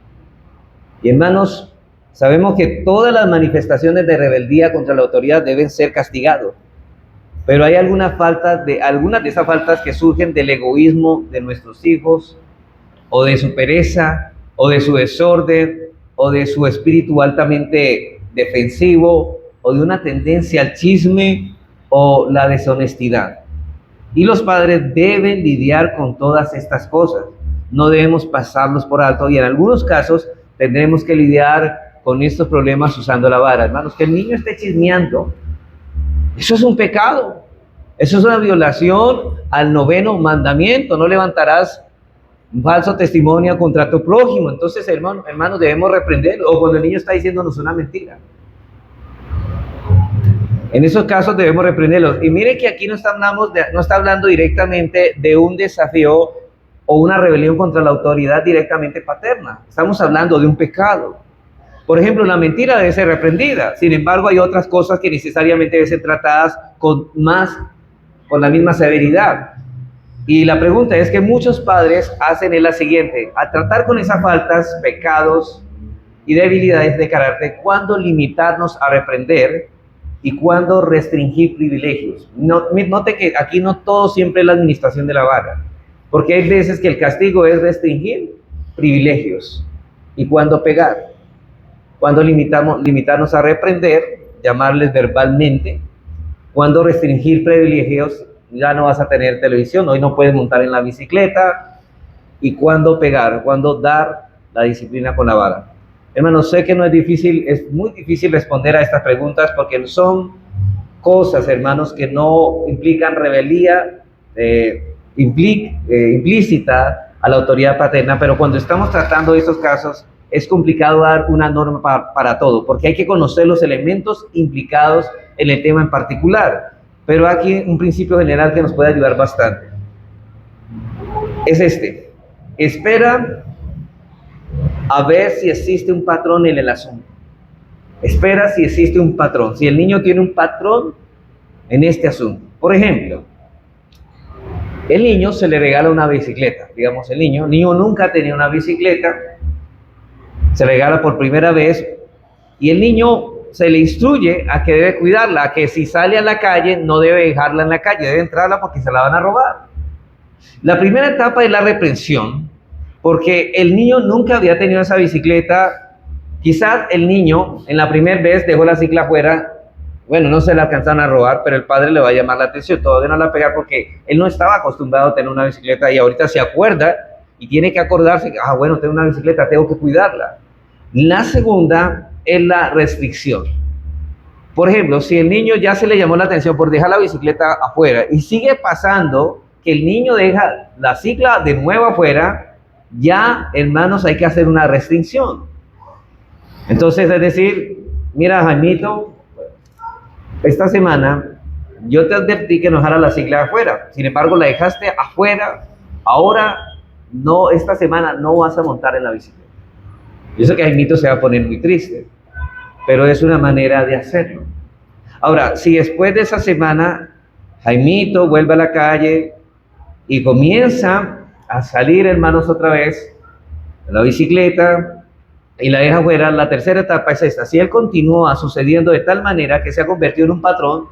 Y hermanos, sabemos que todas las manifestaciones de rebeldía contra la autoridad deben ser castigadas. Pero hay algunas de esas faltas que surgen del egoísmo de nuestros hijos, o de su pereza, o de su desorden, o de su espíritu altamente defensivo, o de una tendencia al chisme o la deshonestidad. Y los padres deben lidiar con todas estas cosas. No debemos pasarlos por alto, y en algunos casos tendremos que lidiar con estos problemas usando la vara. Hermanos, que el niño esté chismeando, eso es un pecado, eso es una violación al 9º mandamiento: no levantarás un falso testimonio contra tu prójimo. Entonces, hermanos, debemos reprenderlo. O cuando el niño está diciéndonos una mentira, en esos casos debemos reprenderlos. Y mire que aquí no está hablando directamente de un desafío o una rebelión contra la autoridad directamente paterna. Estamos hablando de un pecado. Por ejemplo, la mentira debe ser reprendida. Sin embargo, hay otras cosas que necesariamente deben ser tratadas con la misma severidad. Y la pregunta es que muchos padres hacen es la siguiente: al tratar con esas faltas, pecados y debilidades de carácter, ¿cuándo limitarnos a reprender y cuándo restringir privilegios? Note que aquí no todo siempre es la administración de la vara, porque hay veces que el castigo es restringir privilegios. ¿Y cuándo pegar? Cuando limitarnos a reprender, llamarles verbalmente. Cuando restringir privilegios, ya no vas a tener televisión, hoy no puedes montar en la bicicleta. Y cuando pegar, cuando dar la disciplina con la vara. Hermanos, sé que no es difícil, es muy difícil responder a estas preguntas, porque son cosas, hermanos, que no implican rebeldía implícita a la autoridad paterna, pero cuando estamos tratando de estos casos, es complicado dar una norma para todo, porque hay que conocer los elementos implicados en el tema en particular. Pero aquí un principio general que nos puede ayudar bastante es este: espera a ver si existe un patrón en el asunto. Espera si existe un patrón, si el niño tiene un patrón en este asunto. Por ejemplo, el niño se le regala una bicicleta. Digamos, el niño nunca tenía una bicicleta, se le regala por primera vez y el niño se le instruye a que debe cuidarla, a que si sale a la calle no debe dejarla en la calle, debe entrarla porque se la van a robar. La primera etapa es la reprensión, porque el niño nunca había tenido esa bicicleta. Quizás el niño en la primera vez dejó la cicla afuera, bueno, no se la alcanzaron a robar, pero el padre le va a llamar la atención, todavía no la va a pegar porque él no estaba acostumbrado a tener una bicicleta y ahorita se acuerda y tiene que acordarse que, bueno, tengo una bicicleta, tengo que cuidarla. La segunda es la restricción. Por ejemplo, si el niño ya se le llamó la atención por dejar la bicicleta afuera y sigue pasando que el niño deja la cicla de nuevo afuera, ya, hermanos, hay que hacer una restricción. Entonces, es decir, mira, Jaimito, esta semana yo te advertí que no dejara la cicla afuera, sin embargo la dejaste afuera, ahora no, esta semana no vas a montar en la bicicleta. Yo sé que Jaimito se va a poner muy triste, pero es una manera de hacerlo. Ahora, si después de esa semana Jaimito vuelve a la calle y comienza a salir, hermanos, otra vez en la bicicleta y la deja fuera, la tercera etapa es esta. Si él continúa sucediendo de tal manera que se ha convertido en un patrón,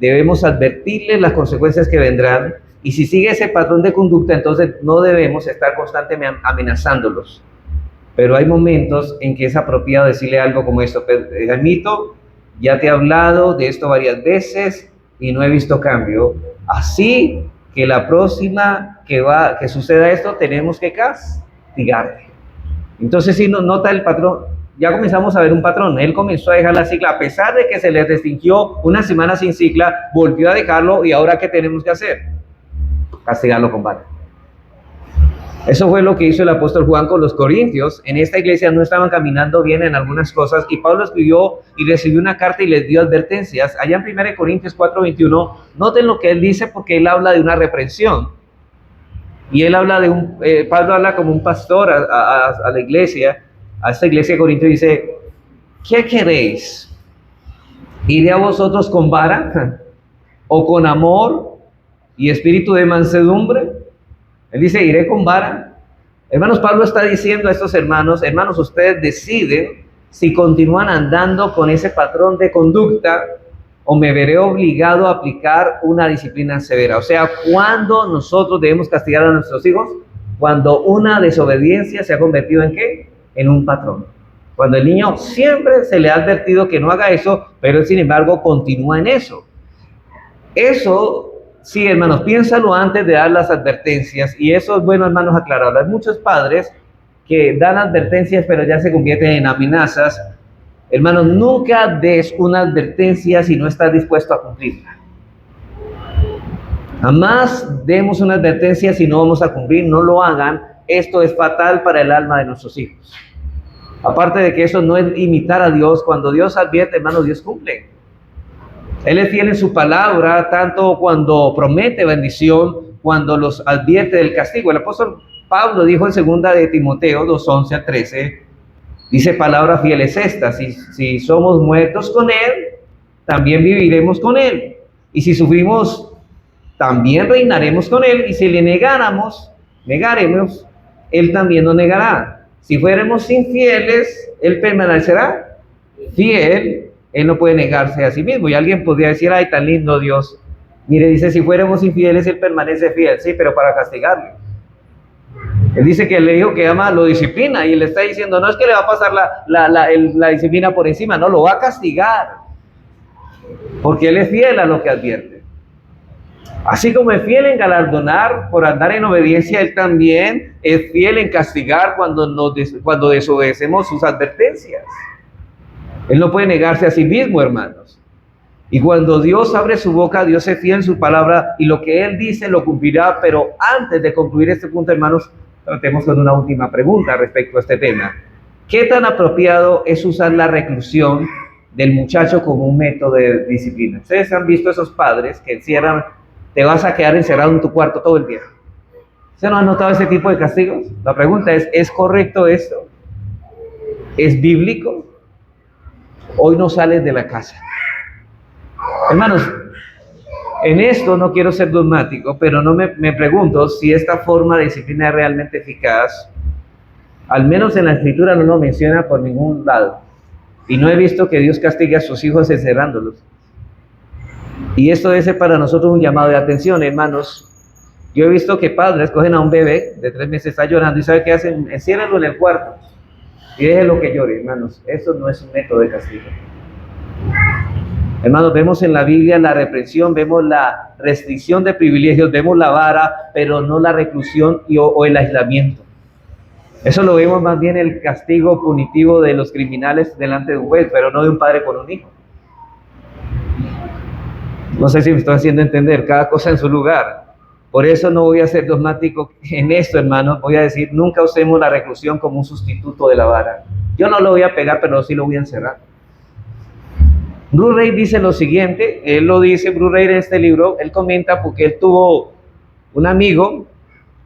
debemos advertirle las consecuencias que vendrán, y si sigue ese patrón de conducta, entonces no debemos estar constantemente amenazándolos. Pero hay momentos en que es apropiado decirle algo como esto: Jaimito, ya te he hablado de esto varias veces y no he visto cambio, así que la próxima que suceda esto tenemos que castigarte. Entonces, si no nota el patrón, ya comenzamos a ver un patrón. Él comenzó a dejar la cicla, a pesar de que se le restringió una semana sin cicla, volvió a dejarlo, y ahora ¿qué tenemos que hacer? Castigarlo con vara. Eso fue lo que hizo el apóstol Juan con los corintios. En esta iglesia no estaban caminando bien en algunas cosas, y Pablo escribió y recibió una carta y les dio advertencias. Allá en 1 Corintios 4:21, noten lo que él dice, porque él habla de una reprensión. Y él habla de Pablo habla como un pastor a la iglesia, a esta iglesia de Corinto, y dice: ¿qué queréis? ¿Iré a vosotros con vara o con amor y espíritu de mansedumbre? Él dice: iré con vara. Hermanos, Pablo está diciendo a estos hermanos: ustedes deciden si continúan andando con ese patrón de conducta o me veré obligado a aplicar una disciplina severa. O sea, ¿cuándo nosotros debemos castigar a nuestros hijos? Cuando una desobediencia se ha convertido ¿en qué? En un patrón. Cuando el niño siempre se le ha advertido que no haga eso, pero él, sin embargo, continúa en eso. Eso, sí, hermanos, piénsalo antes de dar las advertencias, y eso es bueno, hermanos, aclararlo. Hay muchos padres que dan advertencias, pero ya se convierten en amenazas. Hermanos, nunca des una advertencia si no estás dispuesto a cumplirla. Jamás demos una advertencia si no vamos a cumplir. No lo hagan. Esto es fatal para el alma de nuestros hijos. Aparte de que eso no es imitar a Dios. Cuando Dios advierte, hermanos, Dios cumple. Él es fiel en su palabra, tanto cuando promete bendición, cuando los advierte del castigo. El apóstol Pablo dijo en 2 de Timoteo 2:11-13, dice: palabra fiel es esta, si somos muertos con Él, también viviremos con Él. Y si sufrimos, también reinaremos con Él. Y si le negaremos, Él también nos negará. Si fuéramos infieles, Él permanecerá fiel. Él no puede negarse a sí mismo. Y alguien podría decir: ay, tan lindo Dios. Mire, dice: si fuéramos infieles, Él permanece fiel. Sí, pero para castigarle. Él dice que el hijo que ama lo disciplina, y le está diciendo: no es que le va a pasar la disciplina por encima, no, lo va a castigar, porque Él es fiel a lo que advierte. Así como es fiel en galardonar por andar en obediencia, Él también es fiel en castigar cuando desobedecemos sus advertencias. Él no puede negarse a sí mismo, hermanos. Y cuando Dios abre su boca, Dios es fiel en su palabra, y lo que Él dice lo cumplirá. Pero antes de concluir este punto, hermanos, tratemos con una última pregunta respecto a este tema. ¿Qué tan apropiado es usar la reclusión del muchacho como un método de disciplina? Ustedes han visto esos padres que encierran: te vas a quedar encerrado en tu cuarto todo el día. ¿Ustedes no han notado ese tipo de castigos? La pregunta ¿es correcto esto? ¿Es bíblico? Hoy no sales de la casa. Hermanos, en esto no quiero ser dogmático, pero no me pregunto si esta forma de disciplina es realmente eficaz. Al menos en la Escritura no lo menciona por ningún lado. Y no he visto que Dios castigue a sus hijos encerrándolos. Y esto debe ser para nosotros un llamado de atención, hermanos. Yo he visto que padres cogen a un bebé de 3 meses, está llorando, y ¿sabe qué hacen? Enciérrenlo en el cuarto y déjenlo que llore, hermanos. Eso no es un método de castigo. Hermanos, vemos en la Biblia la represión, vemos la restricción de privilegios, vemos la vara, pero no la reclusión o el aislamiento. Eso lo vemos más bien el castigo punitivo de los criminales delante de un juez, pero no de un padre con un hijo. No sé si me estoy haciendo entender, cada cosa en su lugar. Por eso no voy a ser dogmático en esto, hermanos. Voy a decir, nunca usemos la reclusión como un sustituto de la vara. Yo no lo voy a pegar, pero sí lo voy a encerrar. Bruce Ray dice lo siguiente, él lo dice, Bruce Ray en este libro, él comenta porque él tuvo un amigo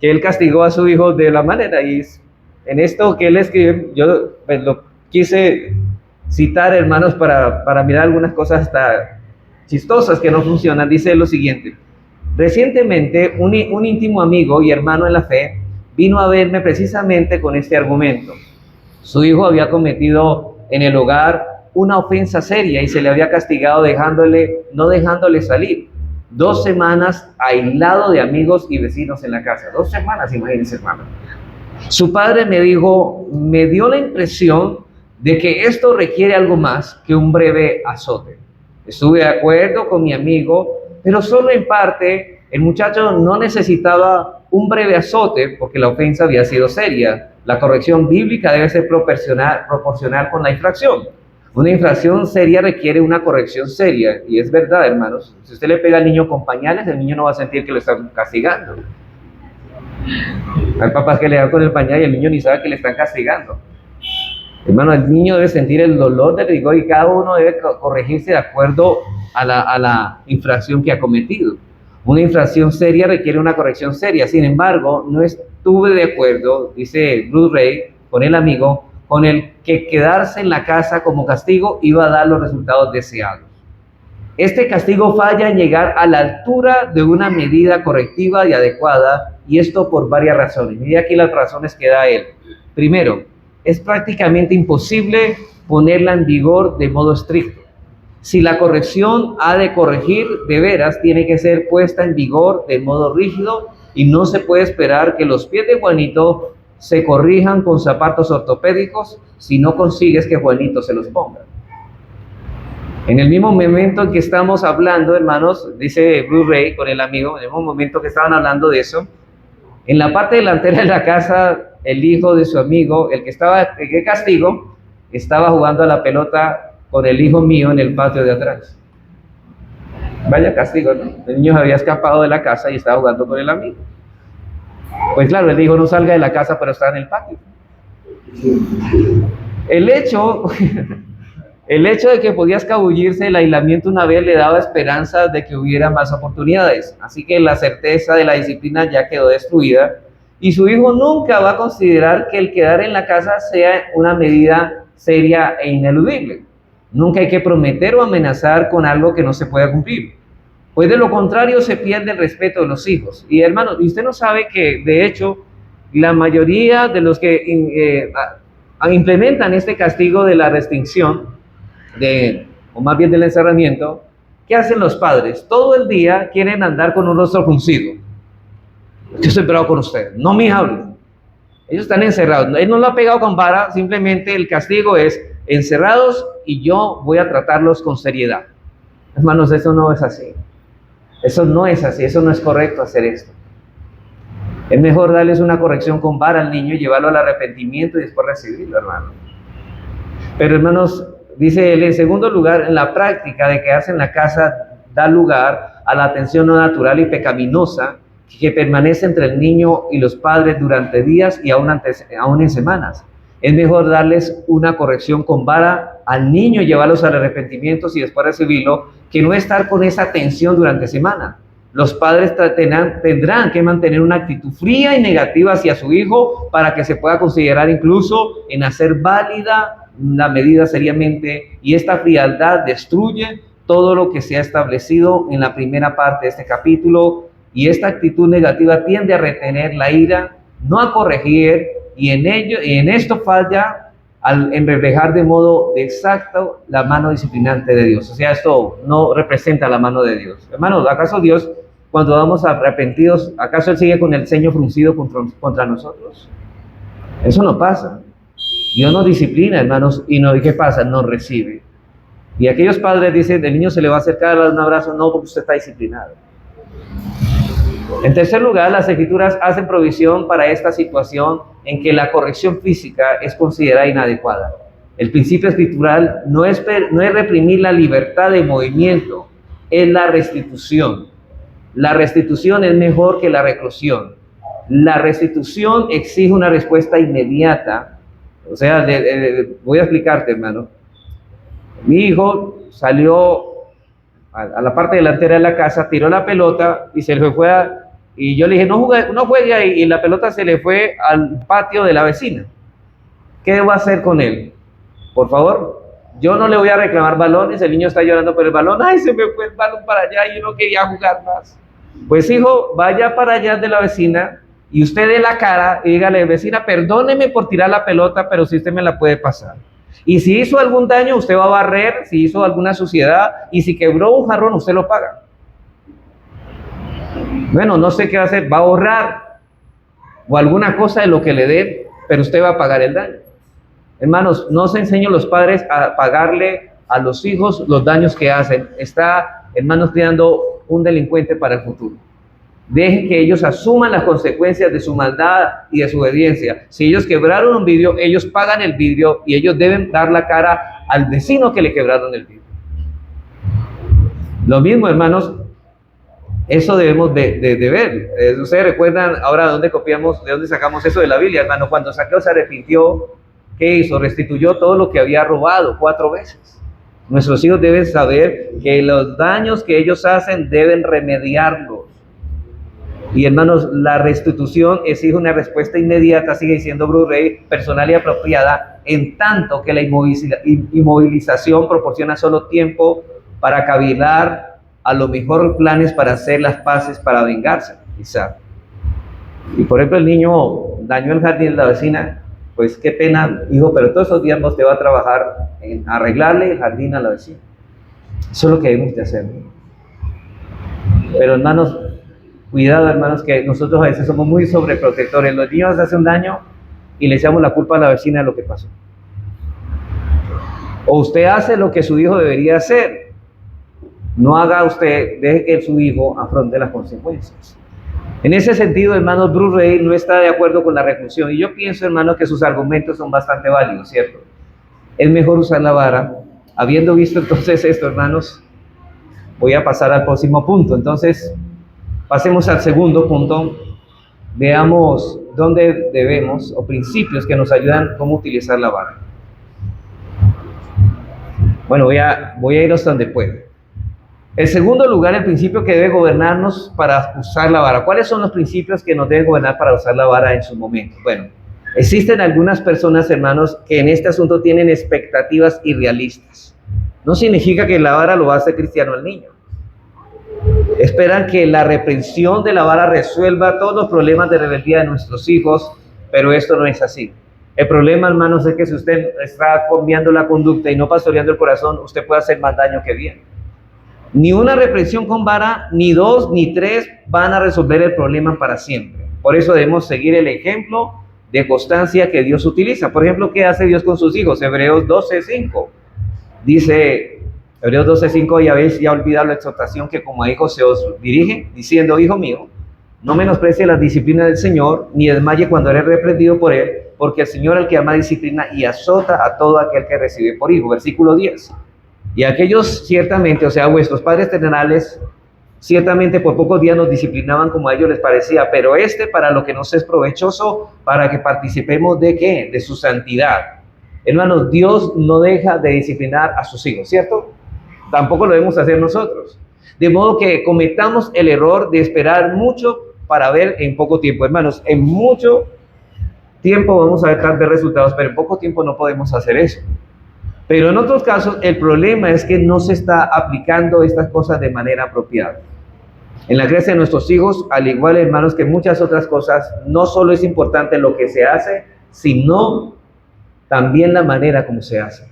que él castigó a su hijo de la manera, y en esto que él escribe, yo pues, lo quise citar, hermanos, para mirar algunas cosas hasta chistosas que no funcionan. Dice lo siguiente: recientemente un íntimo amigo y hermano en la fe vino a verme precisamente con este argumento. Su hijo había cometido en el hogar una ofensa seria y se le había castigado no dejándole salir. 2 semanas aislado de amigos y vecinos en la casa. 2 semanas, imagínense, hermano. Su padre me dio la impresión de que esto requiere algo más que un breve azote. Estuve de acuerdo con mi amigo, pero solo en parte. El muchacho no necesitaba un breve azote porque la ofensa había sido seria. La corrección bíblica debe ser proporcional con la infracción. Una infracción seria requiere una corrección seria. Y es verdad, hermanos. Si usted le pega al niño con pañales, el niño no va a sentir que lo están castigando. Hay papás que le dan con el pañal y el niño ni sabe que le están castigando. Hermano, el niño debe sentir el dolor del rigor y cada uno debe corregirse de acuerdo a la infracción que ha cometido. Una infracción seria requiere una corrección seria. Sin embargo, no estuve de acuerdo, dice Bruce Ray, con el amigo, con el que quedarse en la casa como castigo iba a dar los resultados deseados. Este castigo falla en llegar a la altura de una medida correctiva y adecuada, y esto por varias razones. Mire aquí las razones que da él. Primero, es prácticamente imposible ponerla en vigor de modo estricto. Si la corrección ha de corregir de veras, tiene que ser puesta en vigor de modo rígido y no se puede esperar que los pies de Juanito se corrijan con zapatos ortopédicos si no consigues que Juanito se los ponga. En el mismo momento en que estamos hablando, hermanos, dice Bruce Ray con el amigo, en el mismo momento que estaban hablando de eso, en la parte delantera de la casa, el hijo de su amigo, el que estaba de castigo, estaba jugando a la pelota con el hijo mío en el patio de atrás. Vaya castigo, ¿no? El niño había escapado de la casa y estaba jugando con el amigo. Pues claro, él dijo, no salga de la casa, pero está en el patio. El hecho de que podía escabullirse del aislamiento una vez le daba esperanza de que hubiera más oportunidades. Así que la certeza de la disciplina ya quedó destruida y su hijo nunca va a considerar que el quedar en la casa sea una medida seria e ineludible. Nunca hay que prometer o amenazar con algo que no se pueda cumplir. Pues de lo contrario se pierde el respeto de los hijos. Y hermano, ¿y usted no sabe que de hecho la mayoría de los que implementan este castigo de la restricción, o más bien del encerramiento, ¿qué hacen los padres? Todo el día quieren andar con un rostro fruncido. Yo estoy bravo con usted, no me hablen. Ellos están encerrados. Él no lo ha pegado con vara, simplemente el castigo es encerrados y yo voy a tratarlos con seriedad. Hermanos, eso no es así. Eso no es así, eso no es correcto hacer esto. Es mejor darles una corrección con vara al niño y llevarlo al arrepentimiento y después recibirlo, hermano. Pero hermanos, dice él, en segundo lugar, en la práctica de quedarse en la casa da lugar a la tensión no natural y pecaminosa que permanece entre el niño y los padres durante días y aún en semanas. Es mejor darles una corrección con vara al niño y llevarlos al arrepentimiento y después recibirlo, que no estar con esa tensión durante semana. Los padres tendrán que mantener una actitud fría y negativa hacia su hijo para que se pueda considerar incluso en hacer válida la medida seriamente, y esta frialdad destruye todo lo que se ha establecido en la primera parte de este capítulo, y esta actitud negativa tiende a retener la ira, no a corregir, y en esto falla en reflejar de modo exacto la mano disciplinante de Dios. O sea, esto no representa la mano de Dios. Hermanos, ¿acaso Dios, cuando vamos arrepentidos, acaso Él sigue con el ceño fruncido contra nosotros? Eso no pasa. Dios nos disciplina, hermanos, y ¿qué pasa? Nos recibe. Y aquellos padres dicen, el niño se le va a acercar a darle un abrazo, no, porque usted está disciplinado. En tercer lugar, las Escrituras hacen provisión para esta situación en que la corrección física es considerada inadecuada. El principio escritural no es reprimir la libertad de movimiento, es la restitución. La restitución es mejor que la reclusión. La restitución exige una respuesta inmediata. O sea, voy a explicarte, hermano. Mi hijo salió a la parte delantera de la casa, tiró la pelota y se le fue y yo le dije, no juegue ahí, y la pelota se le fue al patio de la vecina. ¿Qué va a hacer con él? Por favor, yo no le voy a reclamar balones, el niño está llorando por el balón, ay, se me fue el balón para allá y yo no quería jugar más. Pues hijo, vaya para allá de la vecina y usted dé la cara y dígale, vecina, perdóneme por tirar la pelota, pero si usted me la puede pasar. Y si hizo algún daño, usted va a barrer, si hizo alguna suciedad, y si quebró un jarrón, usted lo paga. Bueno, no sé qué va a hacer, va a ahorrar o alguna cosa de lo que le dé, pero usted va a pagar el daño. Hermanos, no se enseña a los padres a pagarle a los hijos los daños que hacen. Está, hermanos, creando un delincuente para el futuro. Dejen que ellos asuman las consecuencias de su maldad y de su obediencia. Si ellos quebraron un vidrio, ellos pagan el vidrio y ellos deben dar la cara al vecino que le quebraron el vidrio. Lo mismo, hermanos, eso debemos de ver. Ustedes recuerdan ahora de dónde sacamos eso de la Biblia, hermano. Cuando Saqueo se arrepintió, ¿qué hizo? Restituyó todo lo que había robado 4 veces. Nuestros hijos deben saber que los daños que ellos hacen deben remediarlos. Y hermanos, la restitución exige una respuesta inmediata, sigue diciendo Bruce Rey, personal y apropiada, en tanto que la inmovilización proporciona solo tiempo para cavilar a lo mejor planes para hacer las paces, para vengarse, quizá. Y por ejemplo, el niño dañó el jardín de la vecina, pues qué pena, hijo, pero todos esos días usted va a trabajar en arreglarle el jardín a la vecina. Eso es lo que debemos de hacer. Pero hermanos, cuidado, hermanos, que nosotros a veces somos muy sobreprotectores. Los niños hacen un daño y le echamos la culpa a la vecina de lo que pasó. O usted hace lo que su hijo debería hacer. No haga usted, deje que su hijo afronte las consecuencias. En ese sentido, hermanos, Bruce Rey no está de acuerdo con la reclusión. Y yo pienso, hermanos, que sus argumentos son bastante válidos, ¿cierto? Es mejor usar la vara. Habiendo visto entonces esto, hermanos, voy a pasar al próximo punto. Entonces, pasemos al segundo punto. Veamos dónde debemos, o principios que nos ayudan cómo utilizar la vara. Bueno, voy a ir hasta donde pueda. En segundo lugar, el principio que debe gobernarnos para usar la vara. ¿Cuáles son los principios que nos deben gobernar para usar la vara en su momento? Bueno, existen algunas personas, hermanos, que en este asunto tienen expectativas irrealistas. No significa que la vara lo hace cristiano al niño. Esperan que la reprensión de la vara resuelva todos los problemas de rebeldía de nuestros hijos, pero esto no es así. El problema, hermanos, es que si usted está cambiando la conducta y no pastoreando el corazón, usted puede hacer más daño que bien. Ni una reprensión con vara, ni 2, ni 3 van a resolver el problema para siempre. Por eso debemos seguir el ejemplo de constancia que Dios utiliza. Por ejemplo, ¿qué hace Dios con sus hijos? Hebreos 12:5. Dice, Hebreos 12:5, y habéis ya olvidado la exhortación que como a hijos se os dirige, diciendo, hijo mío, no menosprecie la disciplina del Señor, ni desmaye cuando eres reprendido por Él, porque el Señor el que ama disciplina y azota a todo aquel que recibe por hijo. Versículo 10. Y aquellos ciertamente, o sea, vuestros padres terrenales, ciertamente por pocos días nos disciplinaban como a ellos les parecía, pero para lo que nos es provechoso, para que participemos ¿de qué? De su santidad. Hermanos, Dios no deja de disciplinar a sus hijos, ¿cierto? Tampoco lo debemos hacer nosotros. De modo que cometamos el error de esperar mucho para ver en poco tiempo. Hermanos, en mucho tiempo vamos a ver resultados, pero en poco tiempo no podemos hacer eso. Pero en otros casos el problema es que no se está aplicando estas cosas de manera apropiada. En la crianza de nuestros hijos, al igual, hermanos, que muchas otras cosas, no solo es importante lo que se hace, sino también la manera como se hace.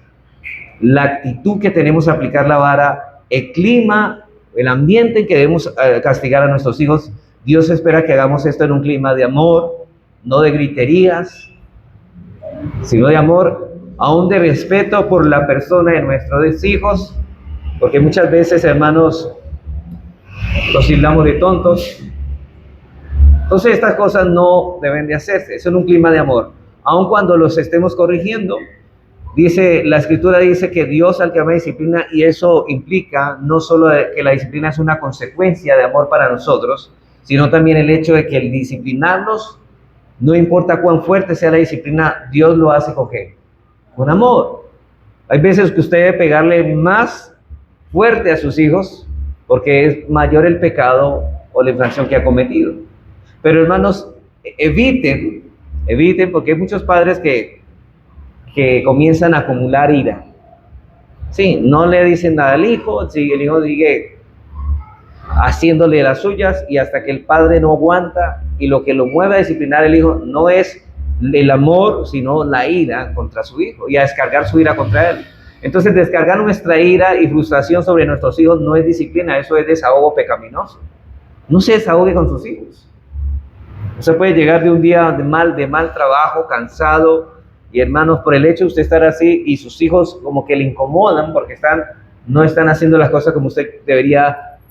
La actitud que tenemos a aplicar la vara, el clima, el ambiente en que debemos castigar a nuestros hijos. Dios espera que hagamos esto en un clima de amor, no de griterías, sino de amor, aún de respeto por la persona de nuestros hijos, porque muchas veces, hermanos, los tildamos de tontos. Entonces estas cosas no deben de hacerse, es en un clima de amor, aun cuando los estemos corrigiendo. La escritura dice que Dios al que ama disciplina, y eso implica no solo que la disciplina es una consecuencia de amor para nosotros, sino también el hecho de que el disciplinarnos, no importa cuán fuerte sea la disciplina, Dios lo hace ¿con qué? Con amor. Hay veces que usted debe pegarle más fuerte a sus hijos porque es mayor el pecado o la infracción que ha cometido. Pero hermanos, eviten, porque hay muchos padres que comienzan a acumular ira. Sí, no le dicen nada al hijo, si el hijo sigue haciéndole las suyas, y hasta que el padre no aguanta, y lo que lo mueve a disciplinar al hijo no es el amor, sino la ira contra su hijo, y a descargar su ira contra él. Entonces, descargar nuestra ira y frustración sobre nuestros hijos no es disciplina, eso es desahogo pecaminoso. No se desahogue con sus hijos. Usted puede llegar de un día de mal trabajo, cansado, y hermanos, por el hecho de usted estar así y sus hijos como que le incomodan porque no están haciendo las cosas como usted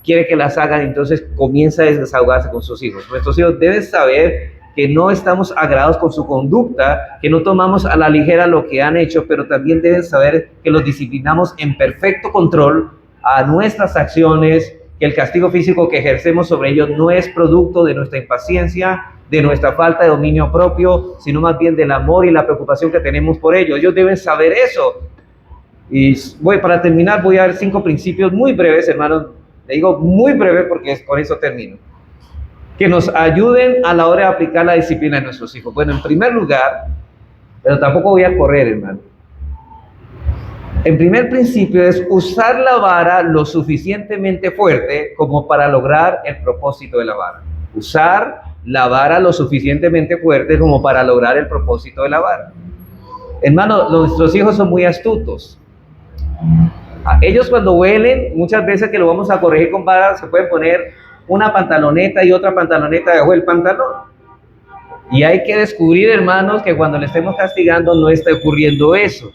quiere que las hagan, entonces comienza a desahogarse con sus hijos. Nuestros hijos deben saber que no estamos agradados con su conducta, que no tomamos a la ligera lo que han hecho, pero también deben saber que los disciplinamos en perfecto control a nuestras acciones, que el castigo físico que ejercemos sobre ellos no es producto de nuestra impaciencia, de nuestra falta de dominio propio, sino más bien del amor y la preocupación que tenemos por ellos. Ellos deben saber eso. Y para terminar, voy a dar 5 principios muy breves, hermanos. Le digo muy breve porque con eso termino. Que nos ayuden a la hora de aplicar la disciplina de nuestros hijos. Bueno, en primer lugar, pero tampoco voy a correr, hermano. El primer principio es usar la vara lo suficientemente fuerte como para lograr el propósito de la vara. Usar la vara lo suficientemente fuerte como para lograr el propósito de la vara. Hermano, nuestros hijos son muy astutos. Ellos cuando huelen, muchas veces que lo vamos a corregir con vara, se pueden poner una pantaloneta y otra pantaloneta debajo del pantalón. Y hay que descubrir, hermanos, que cuando le estemos castigando no está ocurriendo eso.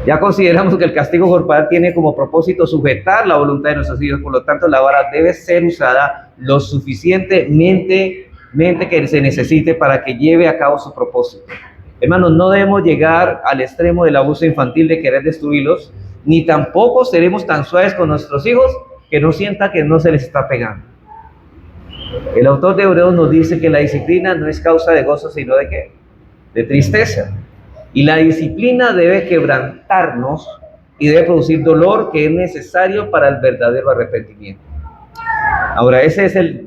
Ya consideramos que el castigo corporal tiene como propósito sujetar la voluntad de nuestros hijos, por lo tanto la vara debe ser usada lo suficientemente que se necesite para que lleve a cabo su propósito. Hermanos, no debemos llegar al extremo del abuso infantil de querer destruirlos, ni tampoco seremos tan suaves con nuestros hijos que no sienta que no se les está pegando. El autor de Hebreos nos dice que la disciplina no es causa de gozo, sino ¿de qué? De tristeza. Y la disciplina debe quebrantarnos y debe producir dolor que es necesario para el verdadero arrepentimiento. Ahora,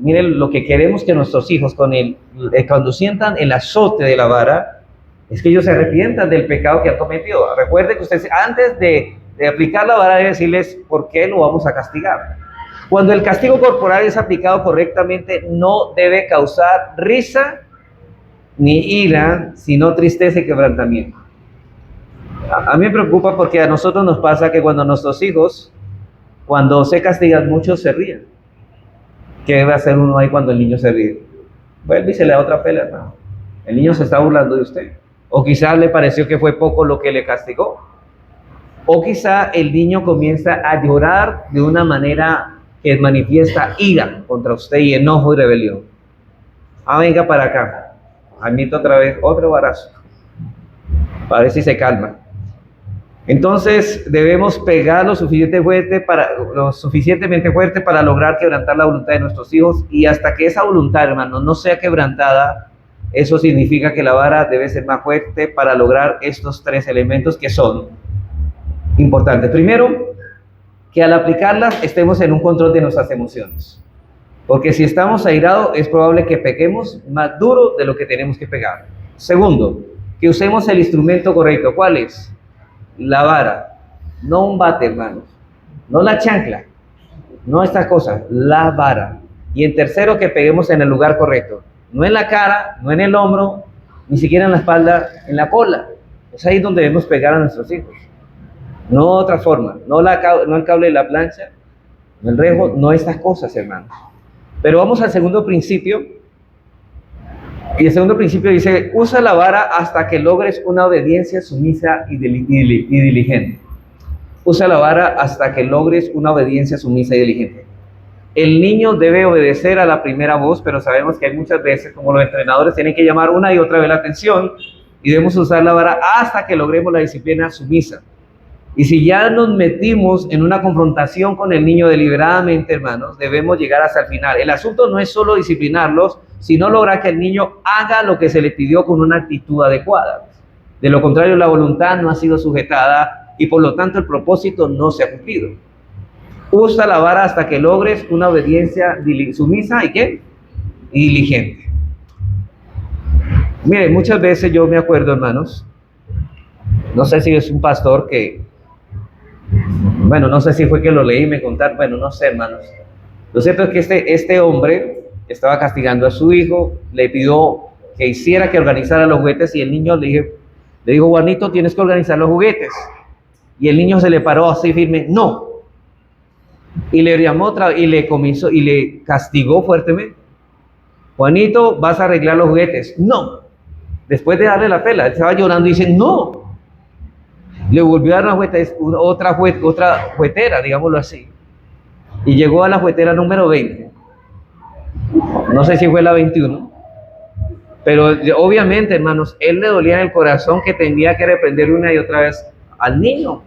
miren, lo que queremos que nuestros hijos, cuando sientan el azote de la vara, es que ellos se arrepientan del pecado que han cometido. Recuerden que ustedes, antes de aplicar la vara, debe decirles por qué lo vamos a castigar. Cuando el castigo corporal es aplicado correctamente, no debe causar risa ni ira, sino tristeza y quebrantamiento. A mí me preocupa porque a nosotros nos pasa que cuando nuestros hijos, cuando se castigan mucho, se ríen. ¿Qué debe hacer uno ahí cuando el niño se ríe? Vuelve y se le da otra pela, ¿no? El niño se está burlando de usted. O quizás le pareció que fue poco lo que le castigó. O quizá el niño comienza a llorar de una manera que manifiesta ira contra usted y enojo y rebelión. Venga para acá. Admito otra vez otro barazo para ver si se calma. Entonces debemos pegar lo suficientemente fuerte para lograr quebrantar la voluntad de nuestros hijos, y hasta que esa voluntad, hermano, no sea quebrantada, eso significa que la vara debe ser más fuerte para lograr estos 3 elementos que son importantes. Primero, que al aplicarlas estemos en un control de nuestras emociones. Porque si estamos airados, es probable que pequemos más duro de lo que tenemos que pegar. Segundo, que usemos el instrumento correcto. ¿Cuál es? la vara, no un bate, hermanos, no la chancla, no estas cosas, la vara. Y en tercero, que peguemos en el lugar correcto, no en la cara, no en el hombro, ni siquiera en la espalda, en la cola. Es ahí donde debemos pegar a nuestros hijos. No otra forma, no el cable de la plancha, no el rejo, no estas cosas, hermanos. Pero vamos al segundo principio. Y el segundo principio dice: usa la vara hasta que logres una obediencia sumisa y diligente. Usa la vara hasta que logres una obediencia sumisa y diligente. El niño debe obedecer a la primera voz, pero sabemos que hay muchas veces, como los entrenadores, tienen que llamar una y otra vez la atención, y debemos usar la vara hasta que logremos la disciplina sumisa. Y si ya nos metimos en una confrontación con el niño deliberadamente, hermanos, debemos llegar hasta el final. El asunto no es solo disciplinarlos, sino lograr que el niño haga lo que se le pidió con una actitud adecuada. De lo contrario, la voluntad no ha sido sujetada y por lo tanto el propósito no se ha cumplido. Usa la vara hasta que logres una obediencia sumisa y ¿qué? Y diligente. Miren, muchas veces yo me acuerdo, hermanos, no sé si es un pastor que, bueno, no sé si fue que lo leí y me contaron, bueno, no sé, hermanos. Lo cierto es que este hombre estaba castigando a su hijo, le pidió que hiciera, que organizara los juguetes, y el niño le dijo, Juanito, tienes que organizar los juguetes. Y el niño se le paró así firme, no. Y le llamó y le castigó fuertemente. Juanito, vas a arreglar los juguetes. No. Después de darle la pela, él estaba llorando y dice, no. Le volvió a dar otra juguetera, digámoslo así. Y llegó a la juguetera número 20. No sé si fue la 21. Pero obviamente, hermanos, él le dolía en el corazón que tenía que reprender una y otra vez al niño.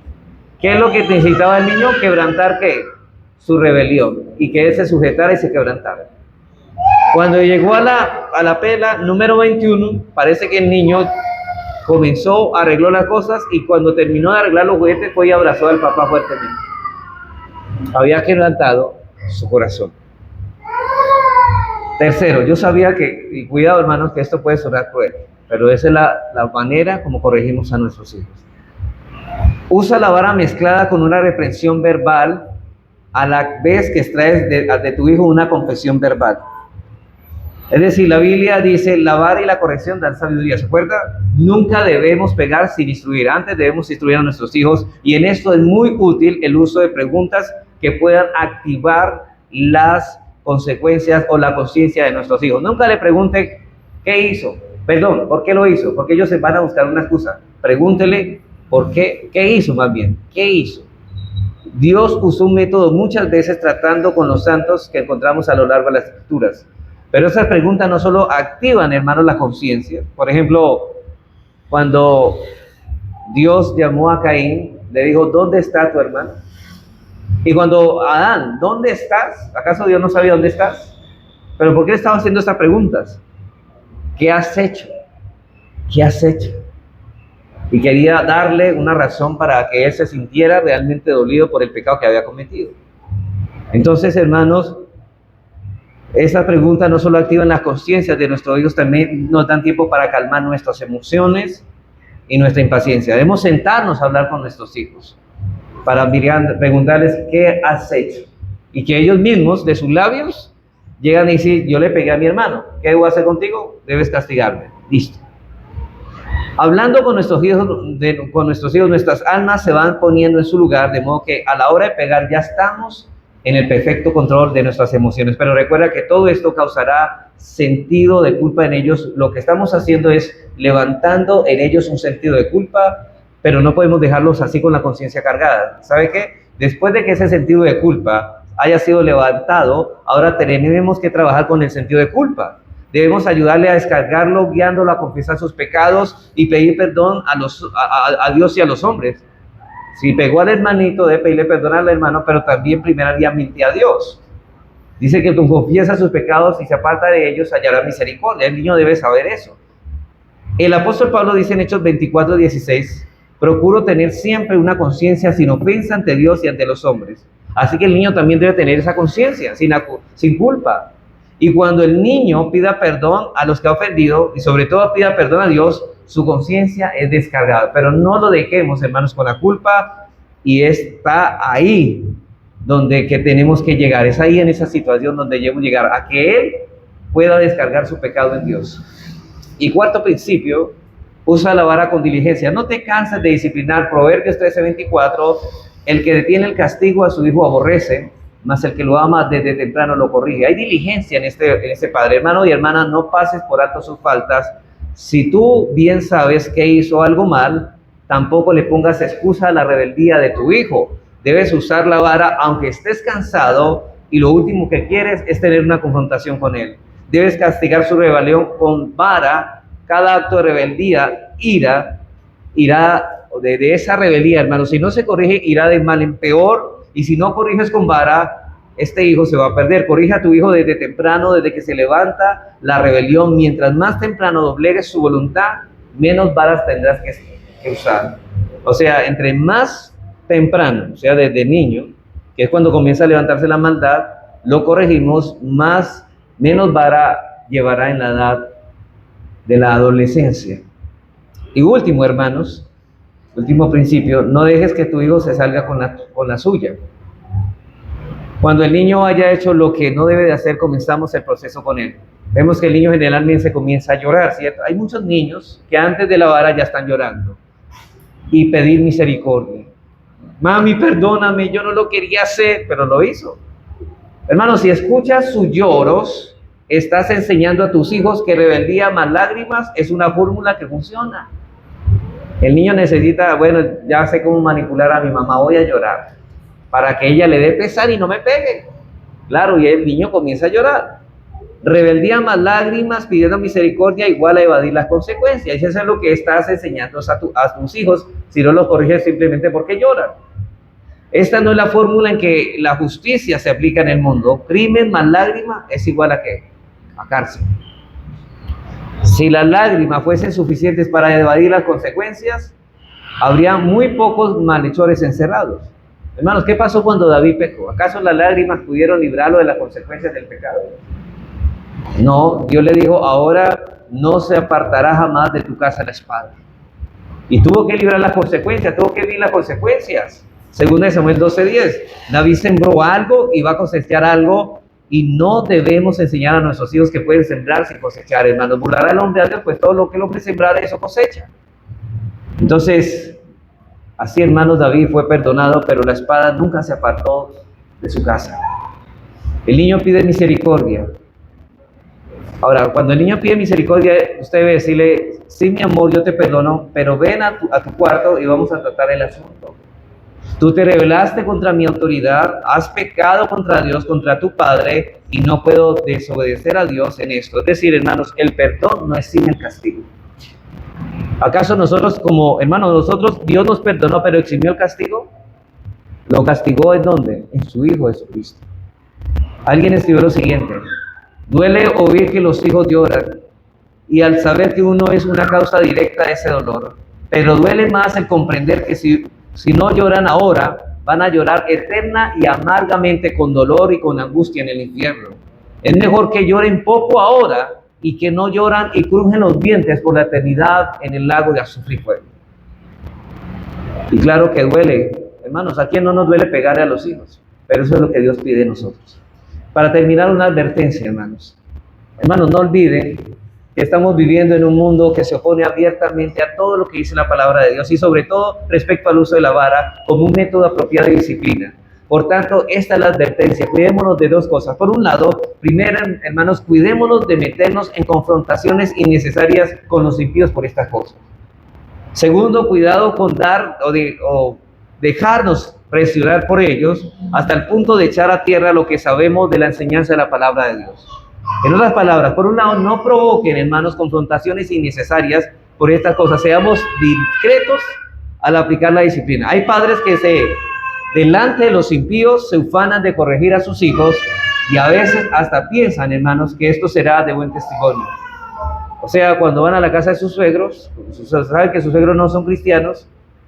¿Qué es lo que necesitaba el niño? Quebrantar, ¿qué? Su rebelión. Y que él se sujetara y se quebrantara. Cuando llegó a la pela número 21, parece que el niño comenzó, arregló las cosas, y cuando terminó de arreglar los juguetes fue y abrazó al papá fuertemente. Había quebrantado su corazón. Tercero, yo sabía que, y cuidado, hermanos, que esto puede sonar cruel, pero esa es la manera como corregimos a nuestros hijos. Usa la vara mezclada con una reprensión verbal a la vez que extraes de tu hijo una confesión verbal. Es decir, la Biblia dice, la vara y la corrección dan sabiduría. ¿Se acuerda? Nunca debemos pegar sin instruir. Antes debemos instruir a nuestros hijos, y en esto es muy útil el uso de preguntas que puedan activar las consecuencias o la conciencia de nuestros hijos. Nunca le pregunte qué hizo, perdón, por qué lo hizo, porque ellos se van a buscar una excusa. Pregúntele por qué hizo, más bien, qué hizo. Dios usó un método muchas veces tratando con los santos que encontramos a lo largo de las Escrituras. Pero esas preguntas no solo activan, hermanos, la conciencia. Por ejemplo, cuando Dios llamó a Caín, le dijo, ¿dónde está tu hermano? Y cuando Adán, ¿dónde estás? ¿Acaso Dios no sabía dónde estás? Pero ¿por qué le estaba haciendo estas preguntas? ¿Qué has hecho? ¿Qué has hecho? Y quería darle una razón para que él se sintiera realmente dolido por el pecado que había cometido. Entonces, hermanos, esas preguntas no solo activan las conciencias de nuestros hijos, también nos dan tiempo para calmar nuestras emociones y nuestra impaciencia. Debemos sentarnos a hablar con nuestros hijos para preguntarles qué has hecho, y que ellos mismos, de sus labios, llegan a decir, yo le pegué a mi hermano, ¿qué debo hacer contigo? Debes castigarme. Listo. Hablando con nuestros hijos, nuestras almas se van poniendo en su lugar, de modo que a la hora de pegar ya estamos en el perfecto control de nuestras emociones. Pero recuerda que todo esto causará sentido de culpa en ellos. Lo que estamos haciendo es levantando en ellos un sentido de culpa, pero no podemos dejarlos así con la conciencia cargada. ¿Sabe qué? Después de que ese sentido de culpa haya sido levantado, ahora tenemos que trabajar con el sentido de culpa. Debemos ayudarle a descargarlo, guiándolo a confesar sus pecados y pedir perdón a Dios y a los hombres. Si pegó al hermanito, debe pedirle perdón al hermano, pero también primeramente a Dios. Dice que tú confiesas sus pecados y se aparta de ellos, hallará misericordia. El niño debe saber eso. El apóstol Pablo dice en Hechos 24:16, procuro tener siempre una conciencia sin ofensa ante Dios y ante los hombres. Así que el niño también debe tener esa conciencia, sin culpa. Y cuando el niño pida perdón a los que ha ofendido, y sobre todo pida perdón a Dios, su conciencia es descargada. Pero no lo dejemos, hermanos, con la culpa, y está ahí donde que tenemos que llegar. Es ahí en esa situación donde debemos llegar, a que Él pueda descargar su pecado en Dios. Y cuarto principio, usa la vara con diligencia. No te canses de disciplinar. Proverbios 13:24, el que detiene el castigo a su hijo aborrece, mas el que lo ama desde temprano lo corrige. Hay diligencia en este padre. Hermano y hermana, no pases por alto sus faltas. Si tú bien sabes que hizo algo mal, tampoco le pongas excusa a la rebeldía de tu hijo. Debes usar la vara aunque estés cansado y lo último que quieres es tener una confrontación con él. Debes castigar su rebelión con vara. Cada acto de rebeldía irá de esa rebeldía, hermano. Si no se corrige, irá de mal en peor. Y si no corriges con vara, este hijo se va a perder. Corrige a tu hijo desde temprano, desde que se levanta la rebelión. Mientras más temprano doblegues su voluntad, menos varas tendrás que usar. O sea, entre más temprano, o sea, desde niño, que es cuando comienza a levantarse la maldad, lo corregimos, menos vara llevará en la edad de la adolescencia. Y último, hermanos, último principio, no dejes que tu hijo se salga con la suya. Cuando el niño haya hecho lo que no debe de hacer, comenzamos el proceso con él. Vemos que el niño generalmente comienza a llorar, ¿cierto? Hay muchos niños que antes de la vara ya están llorando y pedir misericordia. Mami, perdóname, yo no lo quería hacer, pero lo hizo. Hermano, si escuchas sus lloros, estás enseñando a tus hijos que rebeldía más lágrimas es una fórmula que funciona. El niño necesita, bueno, ya sé cómo manipular a mi mamá, voy a llorar, para que ella le dé pesar y no me pegue. Claro, y el niño comienza a llorar. Rebeldía más lágrimas pidiendo misericordia igual a evadir las consecuencias. Y eso es lo que estás enseñando a tus hijos si no los corriges simplemente porque lloran. Esta no es la fórmula en que la justicia se aplica en el mundo. Crimen más lágrima es igual a ¿qué? A cárcel. Si las lágrimas fuesen suficientes para evadir las consecuencias, habría muy pocos malhechores encerrados. Hermanos, ¿qué pasó cuando David pecó? ¿Acaso las lágrimas pudieron librarlo de las consecuencias del pecado? No, Dios le dijo, ahora no se apartará jamás de tu casa la espada. Y tuvo que librar las consecuencias, tuvo que vivir las consecuencias. Según Samuel 12:10, David sembró algo y va a cosechar algo, y no debemos enseñar a nuestros hijos que pueden sembrar sin cosechar, hermanos. Burlará el hombre a Dios, pues todo lo que el hombre sembrara, eso cosecha. Entonces, así, hermanos, David fue perdonado, pero la espada nunca se apartó de su casa. El niño pide misericordia. Ahora, cuando el niño pide misericordia, usted debe decirle, sí, mi amor, yo te perdono, pero ven a tu cuarto y vamos a tratar el asunto. Tú te rebelaste contra mi autoridad, has pecado contra Dios, contra tu Padre, y no puedo desobedecer a Dios en esto. Es decir, hermanos, el perdón no es sin el castigo. ¿Acaso nosotros como hermanos, Dios nos perdonó, pero eximió el castigo? ¿Lo castigó en dónde? En su Hijo Jesucristo. Alguien escribió lo siguiente: duele oír que los hijos lloran, y al saber que uno es una causa directa de ese dolor, pero duele más el comprender que si no lloran ahora, van a llorar eterna y amargamente con dolor y con angustia en el infierno. Es mejor que lloren poco ahora y que no lloran y crujen los dientes por la eternidad en el lago de azufre y fuego. Y claro que duele, hermanos, ¿a quién no nos duele pegarle a los hijos? Pero eso es lo que Dios pide de nosotros. Para terminar, una advertencia, hermanos. Hermanos, no olviden que estamos viviendo en un mundo que se opone abiertamente a todo lo que dice la palabra de Dios, y sobre todo respecto al uso de la vara como un método apropiado de disciplina. Por tanto, esta es la advertencia: cuidémonos de dos cosas. Por un lado, primero, hermanos, cuidémonos de meternos en confrontaciones innecesarias con los impíos por estas cosas. Segundo, cuidado con dar o dejarnos presionar por ellos hasta el punto de echar a tierra lo que sabemos de la enseñanza de la palabra de Dios. En otras palabras, por un lado, no provoquen, hermanos, confrontaciones innecesarias por estas cosas. Seamos discretos al aplicar la disciplina. Hay padres que delante de los impíos se ufanan de corregir a sus hijos, y a veces hasta piensan, hermanos, que esto será de buen testimonio. O sea, cuando van a la casa de sus suegros, saben que sus suegros no son cristianos,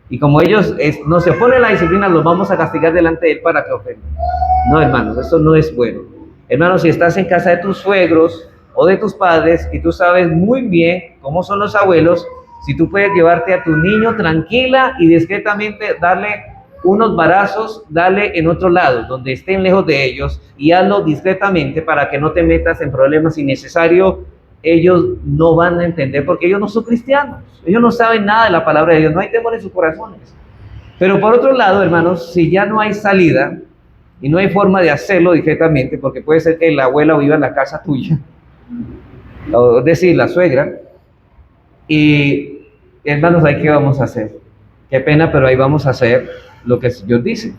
y como ellos no se oponen a la disciplina, los vamos a castigar delante de él para que ofendan. No, hermanos, eso no es bueno. Hermanos, si estás en casa de tus suegros o de tus padres y tú sabes muy bien cómo son los abuelos, Si tú puedes llevarte a tu niño tranquila y discretamente, darle unos varazos, dale en otro lado, donde estén lejos de ellos, y hazlo discretamente para que no te metas en problemas innecesarios. Ellos no van a entender porque ellos no son cristianos, ellos no saben nada de la palabra de Dios, no hay temor en sus corazones. Pero por otro lado, hermanos, si ya no hay salida y no hay forma de hacerlo discretamente, porque puede ser que la abuela viva en la casa tuya, o es decir, la suegra, y hermanos, ¿ahí qué vamos a hacer? Qué pena, pero ahí vamos a hacer lo que Dios dice.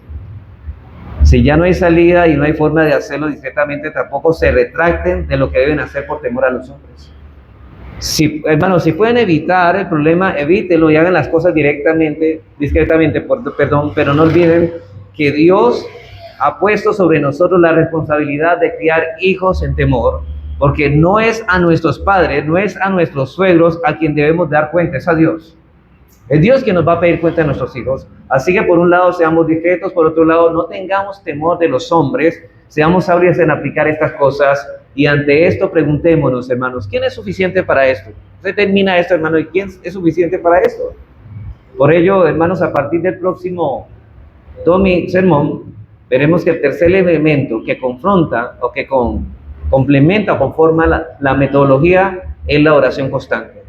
Si ya no hay salida y no hay forma de hacerlo discretamente, tampoco se retracten de lo que deben hacer por temor a los hombres. Si, hermanos, si pueden evitar el problema, evítenlo y hagan las cosas directamente, discretamente, pero no olviden que Dios ha puesto sobre nosotros la responsabilidad de criar hijos en temor, porque no es a nuestros padres, no es a nuestros suegros a quien debemos dar cuenta, es a Dios. Es Dios quien nos va a pedir cuenta de nuestros hijos. Así que por un lado seamos discretos, por otro lado no tengamos temor de los hombres, seamos sabios en aplicar estas cosas, y ante esto preguntémonos, hermanos, ¿quién es suficiente para esto? Se termina esto, hermano, ¿y quién es suficiente para esto? Por ello, hermanos, a partir del próximo sermón, veremos que el tercer elemento que confronta o que complementa o conforma la metodología es la oración constante.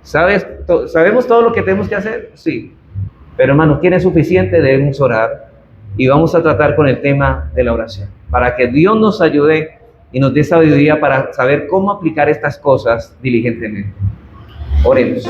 ¿Sabemos todo lo que tenemos que hacer? Sí. Pero hermanos, ¿quién es suficiente? Debemos orar. Y vamos a tratar con el tema de la oración, para que Dios nos ayude y nos dé sabiduría para saber cómo aplicar estas cosas diligentemente. Oremos.